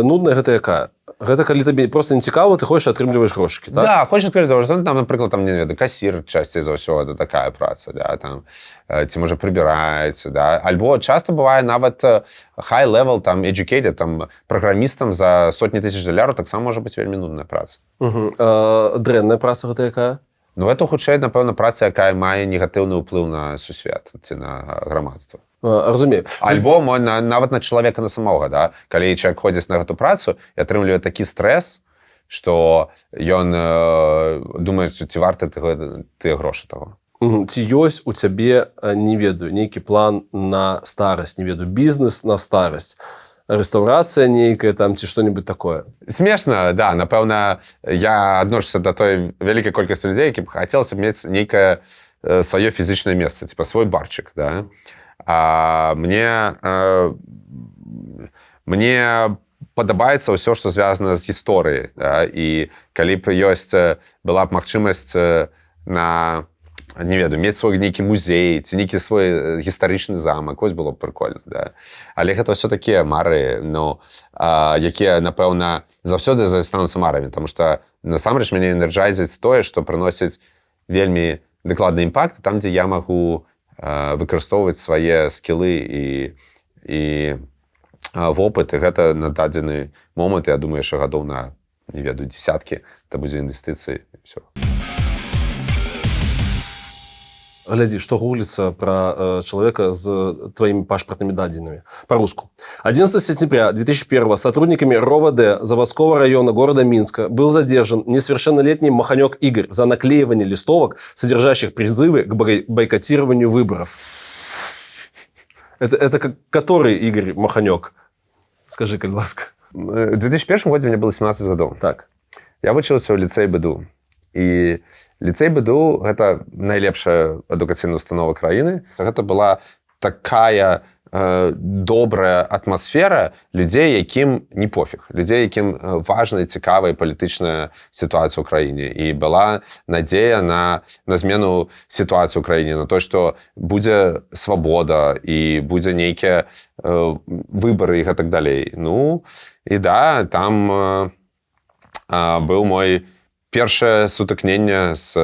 S1: Нудная гэта якая? Гэта калі табе проста не цікава, ты ходзіш, атрымліваеш грошыкі, так?
S2: Да, ходзіш атрымліваеш, там, напрыклад, там, не ведаю, касір часцей за ўсё, это такая праца, да, там, ці, можа, прыбіраецца, да, альбо часта бывае нават high-level, там, educated, там, праграмістам за сотні тысяч $, таксама можа быць вельмі нудная праца.
S1: Дрэнная праца гэта якая?
S2: Ну, это, хутчэй, напэўна, праца, якая мае негатыўны ўплыў на сусвет ці на грамадства.
S1: Разумею.
S2: Альбо нават на чалавека на самога, да? Калі чалавек ходзіць на гэту працу і атрымлівае такі стрэс, што ён думае, ці варта тыя грошы таго.
S1: Ці ёсць у цябе, не ведаю, нейкі план на старасць, не ведаю, бізнес на старасць, рэстаўрацыя нейкая там ці што-небудзь такое?
S2: Смешна, да, напэўна, я адношуся да той вялікай колькасці людзей, які б хацелася мець нейкае сваё фізічнае месца, типа свой барчык, да. Мне падабаецца ўсё, што звязана з гісторыяй, да? І калі б была б магчымасць на, не ведаю, мець свой нейкі музей ці нейкі свой гістарычны замак, ось было б прикольна, да? Але гэта ўсё такія мары, ну, якія, напэўна, заўсёды застануцца марамі, таму што насамрэч мяне энерджайзіць тое, што прыносіць вельмі дакладны імпакт там, дзе я магу выкарыстоўваць свае скілы і вопыт, і гэта на дадзены момант, я думаю, яшчэ гадоў на, не ведаю, дзесяткі, это будзе інвестыцыі, і ўсё.
S1: Глядзі, што гугліцца пра чалавека з твоими пашпартными дадзенымі. По-руску. 11 сентября 2001 сотрудниками РОВД заводского района города Минска был задержан несовершеннолетний Маханек Игорь за наклеивание листовок, содержащих призывы к бойкотированию выборов. Это который Игорь Маханек? Скажи, калі ласка.
S2: В 2001 году мне было 17 гадоў.
S1: Так.
S2: Я вучыўся ў ліцэй БДУ. І ліцэй БДУ – гэта найлепшая адукацыйная установа краіны. Гэта была такая добрая атмасфера людзей, якім не пофіг. Людзей, якім важная, цікавая палітычная сітуацыя ў краіне. І была надзея на змену сітуацыі ў краіне, на то, што будзе свабода і будзе нейкія выбары і гэтак далей. Ну, і да, там быў мой першае сутыкненне з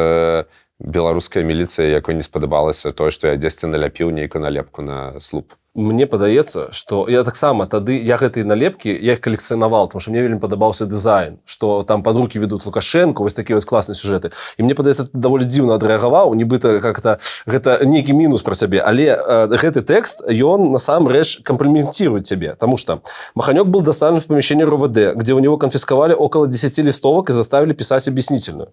S2: беларускай міліцыяй, якой не спадабалася тое, што я дзесьці наляпіў нейкую налепку на слуп.
S1: Мне падаецца, што я таксама тады, я гэтыя налепкі, я іх калекцыянаваў, тому што мне вельмі падабаўся дызайн, што там пад рукі ведуць Лукашенко, вось такія вось класныя сюжэты. І мне падаецца, ты даволі дзіўна адрэагаваў, нібыта как-то гэта нейкі мінус пра сябе, але гэты тэкст, ён насамрэч комплиментирует тебе, потому что Маханек был доставлен в помещение РОВД, где у него конфисковали около 10 листовок и заставили писать объяснительную.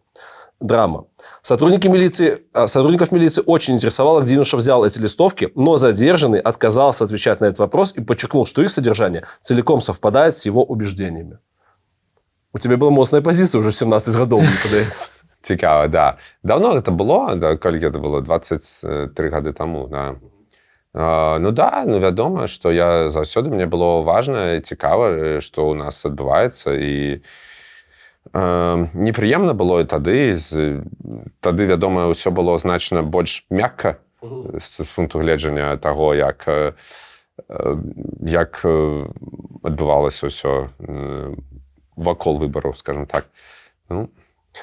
S1: Драма. Сотрудников милиции очень интересовало, где юноша взял эти листовки, но задержанный отказался отвечать на этот вопрос и подчеркнул, что их содержание целиком совпадает с его убеждениями. У тебя была моцная позиція вже в 17 годов, мені подається.
S2: Цікаво, да. Давно це було, да, коли це було? 23 роки тому, да. Вядома, што я заўсёды, мне было важна і цікава, што ў нас адбываецца, і непрыемна было і тады. Тады, вядома, ўсё было значна больш мякка з пункту гледжання таго, як адбывалася ўсё вакол выбараў, скажем так.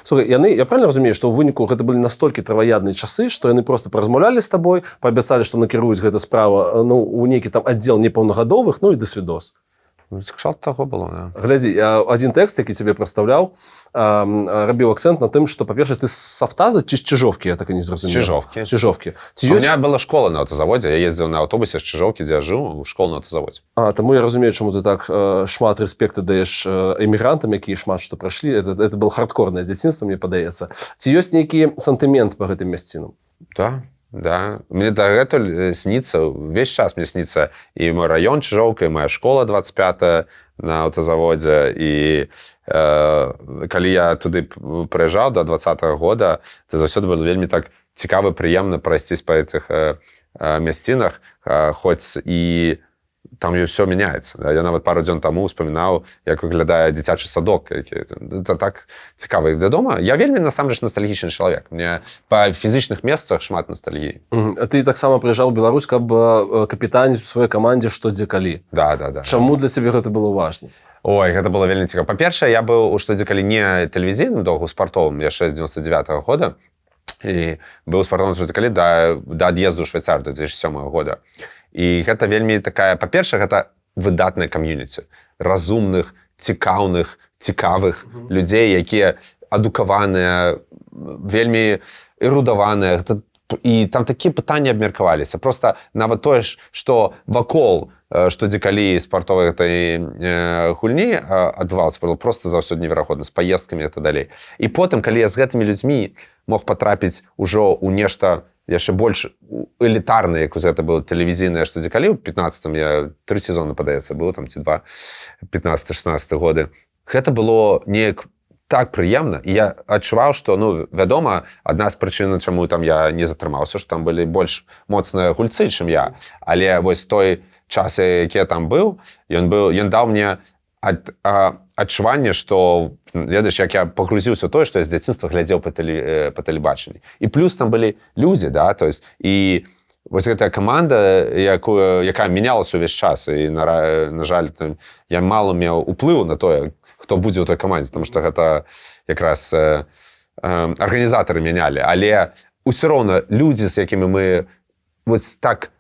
S1: Слухай, я правильно разумею, што ў выніку гэта былі настолькі траваядныя часы, што яны просто паразмаўлялі з табой, паабяцалі, што накіруюць гэта справа у нейкі там аддзел непаўнагадовых, і дасвідос.
S2: Кшталт таго было, да.
S1: Глядзі, адзін тэкст, які цябе прадстаўляў, рабіў акцэнт на тым, што, па-першае, ты з Сафтаза ці з Чыжовкі, я так і не зразумеў.
S2: Чыжовкі. У меня была школа на аўтазаводзе, я ездзіў на аўтобусе з Чыжовкі, дзе я жыў, у школу на аўтазаводзе.
S1: Таму я разумею, чаму ты так шмат рэспекта даеш эмігрантам, якія шмат што прайшлі. Это было хардкорнае дзяцінства, мне падаецца. Ці ёсць нейкі сантымент па гэтым мясцінам?
S2: Да. Мне дагэтуль сніцца, увесь час мне сніцца і мой раён Чыжоўка, і моя школа 25 на аўтазаводзе. І калі я туды прыязджаў до 20-го года, то заўсёды было вельмі так цікава, прыемна прайсцісь па гэтых мясцінах, хоць і там ўсё мяняецца. Я нават пару дзён таму успамінаў, як выглядае дзіцячы садок. Это так цікава. Вядома, я вельмі, насамрэч, ностальгічны чалавек. Мне па фізічных месцах шмат ностальгіі.
S1: А ты таксама прыязджаў у Беларусь, каб капітаніць у сваёй камандзе што дзе калі.
S2: Да.
S1: Чаму для цябе гэта было важна?
S2: Ой, гэта было вельмі цікава. Па-першае, я быў у што дзе калі не тэлевізійным доўгу спартовым, яшчэ з 99-го года. І быў у спартовым што дзе калі да ад'езду ў Швейцарыю до 2007 года. І гэта вельмі такая, па-першае, гэта выдатная кам'юніці разумных, цікавых людзей, якія адукаваныя, вельмі эрудаваныя. І там такія пытанні абмеркаваліся. Проста нават тое, што вакол што дзе калі спартовай гэтай гульні адбывалася, было проста заўсёды неверагодна, з паездкамі і так далей. І потым, калі я з гэтымі людзьмі мог патрапіць ужо ў нешта яшчэ больш элітарнае, як гэта было тэлевізійнае, што дзе калі, у 15-м я 3 сезоны, падаецца, быў там, ці 2, 15-16 годы. Гэта было неяк так прыемна, і я адчуваў, што, вядома, адна з прычын, чаму там я не затрымаўся, што там былі больш моцныя гульцы, чым я. Але вось той час, які я там быў, ён даў мне адчуванне, што, ведаеш, як я пагрузіўся ў тое, што я з дзяцінства глядзеў па тэлебачанні. І плюс там былі людзі, да, то есть, і вось гэтая каманда, якая менялася ўвесь час, і, на жаль, я мала меў уплыву на тое, хто будзе ў той камандзе, тому што гэта якраз арганізатары мянялі. Але ўсё роўна людзі, з якімі мы вось так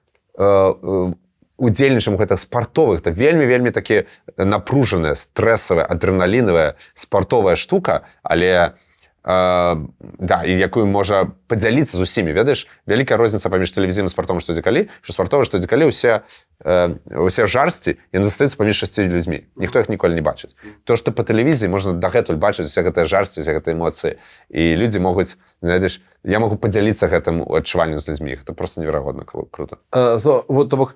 S2: удзельнічаем у гэтых спартовых, это вельмі такі напружаная, стрэсавая, адрэналінавая спартовая штука, але і якую можа падзяліцца з усімі. Ведаеш, вялікая розніца паміж тэлевізійным спартом што дзе калі, што спартовае што дзе калі усе жарсці яны застаюцца паміж 6 людзьмі. Ніхто іх ніколі не бачыць. То, што па тэлевізіі можна дагэтуль бачыць усе гэтыя жарсці, усе гэтыя эмоцыі. І людзі могуць, ведаеш, я магу падзяліцца гэтым адчуваннем з людзьмі. Гэта проста неверагодна круто.
S1: Вот, то бок,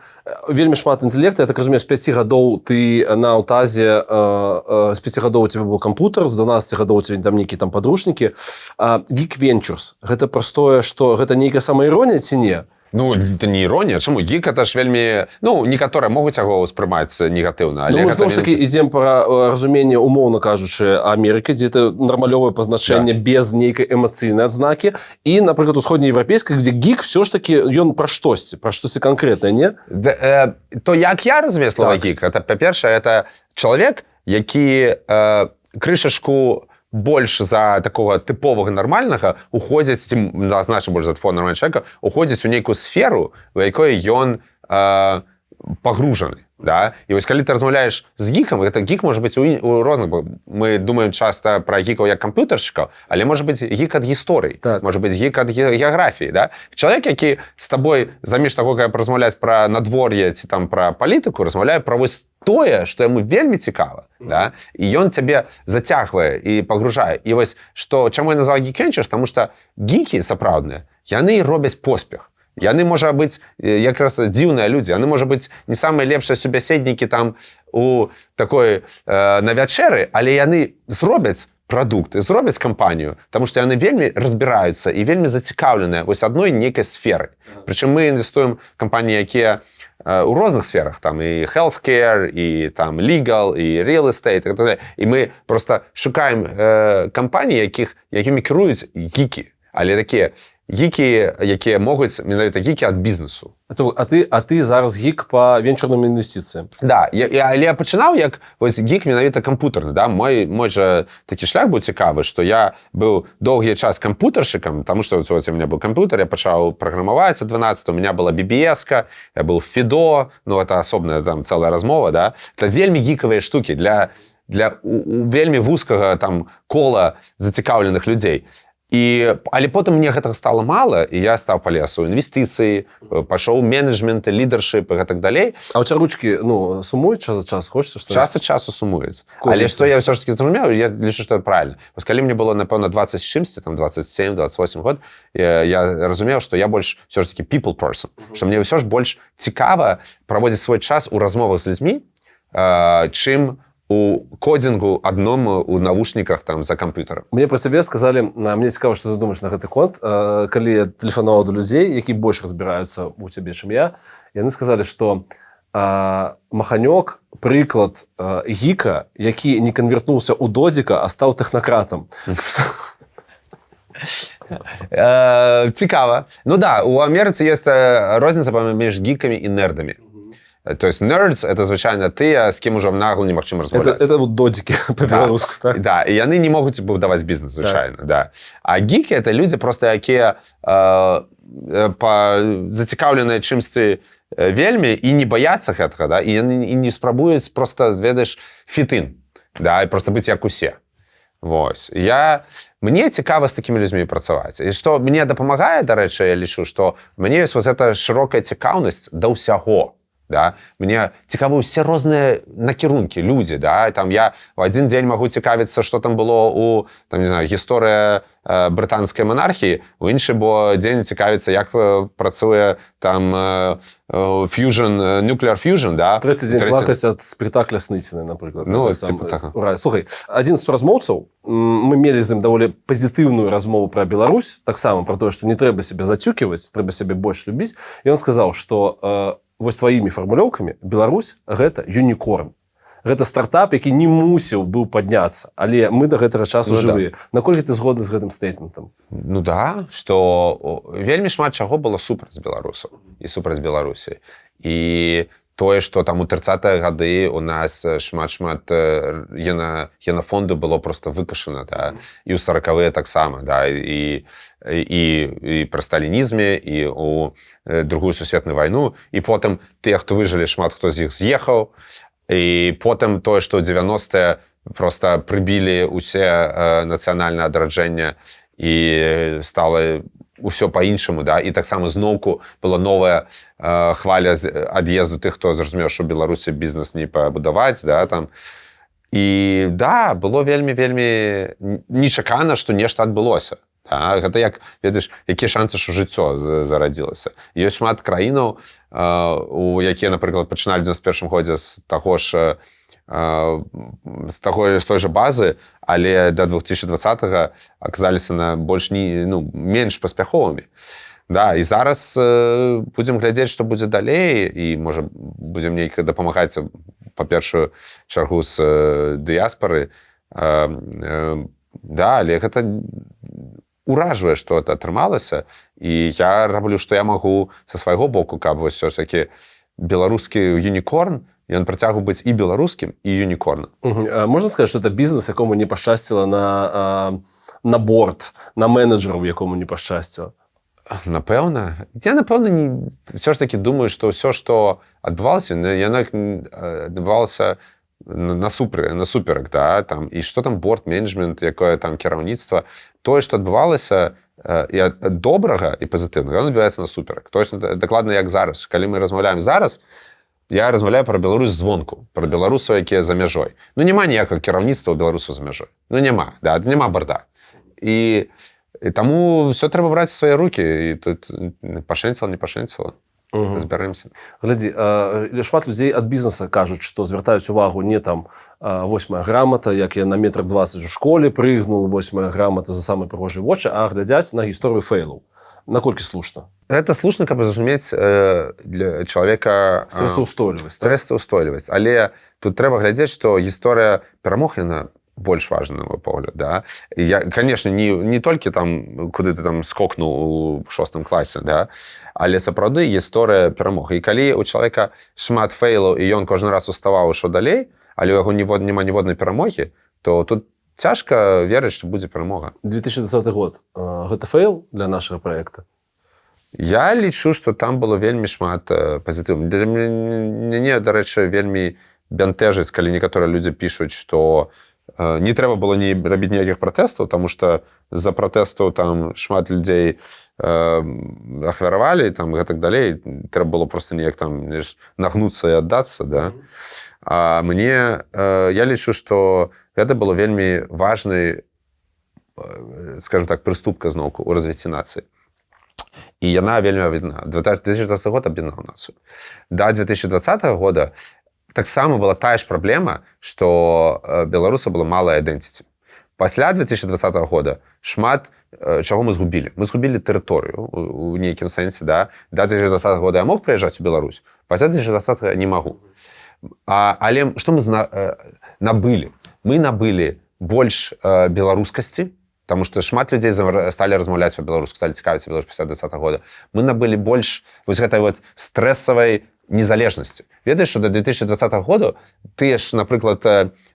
S1: вельмі шмат інтэлекту. Я так разумею, з 5 гадоў ты на аўтазе, з 5 гадоў у тебе быў кампутер, з 12 гадоў у тебе там нейкі там падручнікі. Geek Ventures, гэта простое, што гэта нейкая самаіронія ці не?
S2: Это не іронія. Чаму? Гік это ж вельмі... некаторыя могуць яго ўспрымаць негатыўна.
S1: Мы зноў ж такі ідзем пра разуменне, умоўна кажучы, Амерыкі, дзе это нармалёвае пазначэнне без нейкай эмацыйнай адзнакі. І, напрыклад, усходнееўрапейскай, дзе гік все ж такі, ён пра штосьці канкрэтнае, не?
S2: То як я разумею слова гік, это, па-першае, это чалавек, які крышачку больш за такого тыповага нармальнага уходзіць, ці значна больш за тыповага нармальнага чалавека, уходзіць у нейкую сферу, у якой ён пагружаны. Да? І вось калі ты размаўляеш з гікам, гэта гік можа быць у розных, бо мы думаем часта пра гікаў як камп'ютаршчыкаў, але можа быць гік ад гісторыі, можа быць гік ад геаграфіі. Да? Чалавек, які з табой, замест таго, каб размаўляць пра надвор'е ці там пра палітыку, размаўляе пра вось тое, што яму вельмі цікава, да? І ён цябе зацягвае і пагружае. І вось, чаму я назваў Geekventures, таму што гікі сапраўдныя, яны робяць поспех. Яны, можа быць, якраз дзіўныя людзі, яны, можа быць, не самыя лепшыя субяседнікі там у такой на вячэры, але яны зробяць прадукты, зробяць кампанію, таму што яны вельмі разбіраюцца і вельмі зацікаўленыя вось адной нейкай сферы. Прычым мы інвестуем в кампаніі, якія у розных сферах, там і healthcare, і там legal, і real estate, і так далее. І мы просто шукаем кампаніі, якімі кіруюць гікі, але такія гікі, якія могуць, менавіта гікі ад бізнесу.
S1: А ты зараз гік па венчурным інвестыцыям.
S2: Да, але я пачынаў як вось гік менавіта кампутарны, да? Мой жа такі шлях быў цікавы, што я быў доўгі час кампутаршчыкам, таму што у меня быў кампутар, я пачаў праграмаваць ад 12, у меня была BBS-ка, я быў FIDO, ну это асобная там цэлая размова, да? Это вельмі гікавыя штукі для вельмі вузкага там кола зацікаўленых людзей. Але потым мне гэтага стала мала, і я стаў палез у інвестыцыі, пашоў менеджмент, лідаршып і гэтак далей.
S1: А ў цябе ручкі, сумуюць час ад часу? Хочацца што?
S2: Час ад часу сумуюць. Але што я ўсё ж такі зразумеў, я лічу, што это правільна. Вось калі мне было, напэўна, 20 з чымсьці, там 27, 28 год, я разумеў, што я больш ўсё ж такі people person, што мне ўсё ж больш цікава праводзіць свой час у размовах з людзьмі, чым у кодзінгу адному у навушніках там за камп'ютарам.
S1: Мне пра цябе сказалі, мне цікава, што ты думаеш на гэты конт, калі я тэлефанаваў да людзей, які больш разбіраюцца у цябе, чым я, яны сказалі, што Маханёк прыклад гіка, які не канвертнуўся ў додзіка, а стаў тэхнакратам.
S2: Цікава. Ну да, у Амерыцы ёсць розніца паміж гікамі і нердамі. То есть nerds — это, звычайна, тыя, з кім ужо нагло немагчыма размаўляць.
S1: Это вот додзікі па-беларуску, так?
S2: Да, і яны не могуць будаваць бізнес, звычайна, да. А гікі — это людзі проста, якія зацікаўленыя чымсьці вельмі і не баяцца гэтага, да, і яны не спрабуюць проста, ведаеш, фітын, да, і проста быць як усе. Вось. Мне цікава з такімі людзьмі працаваць. І што мне дапамагае, дарэчы, я лічу, што мне ёсць вот эта шырокая цікаўнасць да ўсяго. Да? Мне цікавы ўсе розныя накірункі, людзі. Да? Там я в адзін дзень магу цікавіцца, што там было у гісторыя брытанскай манархіі, у іншы дзень цікавіцца, як працуе там nuclear fusion. Да?
S1: Трэці дзень плакаць ад спектакля Сныціны, напрыклад.
S2: Так.
S1: Слухай, адзін з суразмоўцаў, мы мелі з ім даволі пазітыўную размову пра Беларусь, таксама пра тое, што не трэба сябе зацюківаць, трэба сябе больш любіць. І ён сказаў, што вось тваімі фармулёўкамі Беларусь — гэта юнікорн. Гэта стартап, які не мусіў быў падняцца, але мы да гэтага часу жывыя. Наколькі ты згодны з гэтым стейтментам?
S2: Ну да, што вельмі шмат чаго было супраць беларусаў і супраць Беларусі. І тое, што там у 30-е гады у нас шмат генафонду было проста выкашана, да? І ў 40-е таксама, да? І пры сталінізме, і ў Другую сусветную вайну, і потым тыя, хто выжылі, шмат хто з іх з'ехаў, і потым тое, што ў 90-е проста прыбілі ўсе нацыянальнае адраджэнне і стала ўсё па-іншаму, да? І таксама зноўку была новая хваля ад'езду тых, хто зразумеў, што ў Беларусі бізнес не пабудаваць, да, там. І да, было вельмі нечакана, што нешта адбылося. Да? Гэта як, ведаеш, якія шансы, што жыццё зарадзілася. Ёсць шмат краінаў, якія, напрыклад, пачыналі ў 91-м годзе з той жа базы, але да 2020-го аказаліся менш паспяховымі. Да, і зараз будзем глядзець, што будзе далей, і, можа, будзем нейка дапамагаць, па першую чаргу з дыяспары. Да, але гэта уражвае, што это атрымалася, і я раблю, што я магу са свайго боку, каб вось ўсё-такі беларускі юнікорн, ён працягваў быць і беларускім, і юнікорнам.
S1: Можна сказаць, што это бізнес, якому не пашчасціла на борт, на менеджераў, якому не пашчасціла?
S2: Напэўна. Я, напэўна, ўсё ж такі думаю, што ўсё, што адбывалася, яно адбывалася насуперак, да, там, і што там борт-менеджмент, якое там кіраўніцтва, тое, што адбывалася і добрага і пазітыўнага, ён адбываецца насуперак. То есть, дакладна як зараз. Калі мы размаўляем зараз, Я размаўляю пра Беларусь звонку, пра беларусаў, якія за мяжой. Ну, няма ніякага кіраўніцтва ў беларусаў за мяжой. Ну, няма, да, няма барда. І таму все трэба браць у свае рукі. І тут пашэнціла, не пашэнціла. Разбярэмся.
S1: Глядзі, шмат людзей ад бізнеса кажуць, што звяртаюць увагу не там 8-я грамата, як я на метр 20 у школе прыгнул, 8-я грамата за самыя прыгожыя вочы, а глядзяць на гісторыю фейлаў. Наколькі слушна?
S2: Это слушна, каб зразумець для чалавека стрэсаўстойлівасць. Але тут трэба глядзець, што гісторыя перамог яна больш важна, на мой погляд. Да? Я, конечно, не толькі там, куды ты там скокнуў у 6 класе, да? Але сапраўды гісторыя перамог. І калі у чалавека шмат фейлаў, і ён кожны раз уставаў, што далей, але ў яго няма ніводнай перамогі, то тут цяжка верыць, што будзе перамога.
S1: 2020 год. Гэта фейл для нашага праекта?
S2: Я лічу, што там было вельмі шмат пазітыўных. Для мяне, дарэчы, вельмі бянтэжыць, калі некаторыя людзі пішуць, што не трэба было не рабіць ніякіх пратэстаў, таму што з-за пратэстаў там шмат людзей ахвяравалі, там гэтак далей. Трэба было проста неяк там нагнуцца і аддацца, да? А мне, я лічу, што гэта было вельмі важны, скажем так, прыступка зноўку ў развіцці нацыі. І яна вельмі аб'яднала. 2020 год аб'яднаў нацыю. Да 2020 года таксама была тая ж праблема, што беларусаў было мала айдэнтыці. Пасля 2020 года шмат чаго мы згубілі. Мы згубілі тэрыторыю у нейкім сэнсе, да? Да 2020 года я мог прыязджаць у Беларусь, пасля 2020 не магу. Але што мы набылі? Мы набылі больш беларускасці, таму што шмат людзей сталі размаўляць па-беларуску, сталі цікавіцца Беларусь пасля 2020 года. Мы набылі больш вось гэтай вот стрэсавай незалежнасці. Ведаеш, што да 2020 года тыя ж, напрыклад,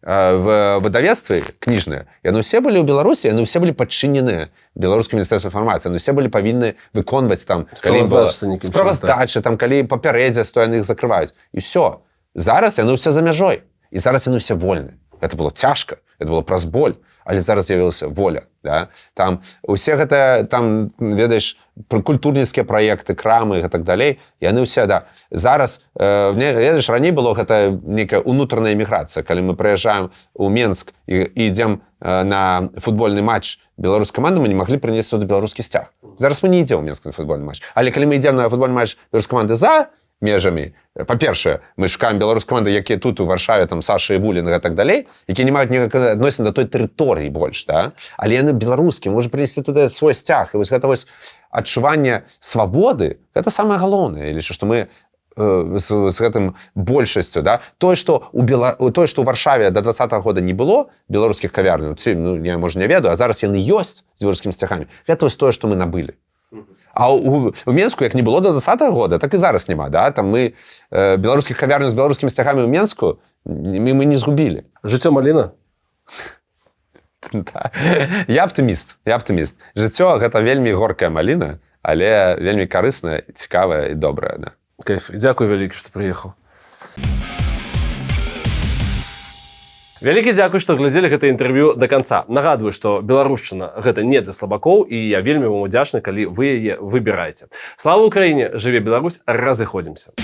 S2: в выдавецтве кніжныя, яны ўсе былі ў Беларусі, яны ўсе былі падчыненыя беларускім міністэрству інфармацыі, яны ўсе былі павінны выконваць там, калі справаздачы, там, калі папярэдзяць, то яны іх закрываюць. І ўсё. Зараз яны ўсе за мяжой. І зараз яны ўсе вольны. Гэта было цяжка, гэта было праз боль, але зараз з'явілася воля. Да? Там усе гэта, там, ведаеш, культурніцкія праекты, крамы і так далей, яны ўсе, да. Зараз, ведаеш, раней было гэта нейкая унутраная эміграцыя, калі мы прыязджаем у Менск і ідзем на футбольны матч беларускай каманды, мы не маглі прынесці сюды беларускі сцяг. Зараз мы не ідзем у Менск на футбольны матч. Але калі мы ідзем на футбольны матч беларускай каманды за межамі, па-першае, мы шукаем беларускай каманды, якія тут у Варшаве, там Саша і Вулін і так далей, якія не маюць ніякага адносіны да той тэрыторыі больш, да? Але яны беларускія, можа прынесці туды свой сцяг. І вось гэта вось адчуванне свабоды, гэта самае галоўнае. Я лічу, што мы з гэтым большасцю, да? Тое, што ў Варшаве да 2020 года не было беларускіх кавярняў, ну, я, можа, не ведаю, а зараз яны ёсць з беларускімі сцягамі. Гэта вось тое, што мы набылі. А у Менску, як не было до 2020 года, так і зараз няма. Да? Там мы беларускіх кавярняў з беларускімі сцягамі ў Менску мы не згубілі.
S1: Жыццё маліна?
S2: Да. Я аптыміст. Жыццё — гэта вельмі горкая маліна, але вельмі карысная, цікавая і добрая. Да.
S1: Кайф. Дзякуй вялікі, што прыехаў. Вялікі дзякуй, што глядзелі гэта інтэрв'ю да канца. Нагадваю, што беларушчына — гэта не для слабакоў, і я вельмі вам удзячны, калі вы яе выбіраеце. Слава Украіне! Жыве Беларусь! Разыходзімся!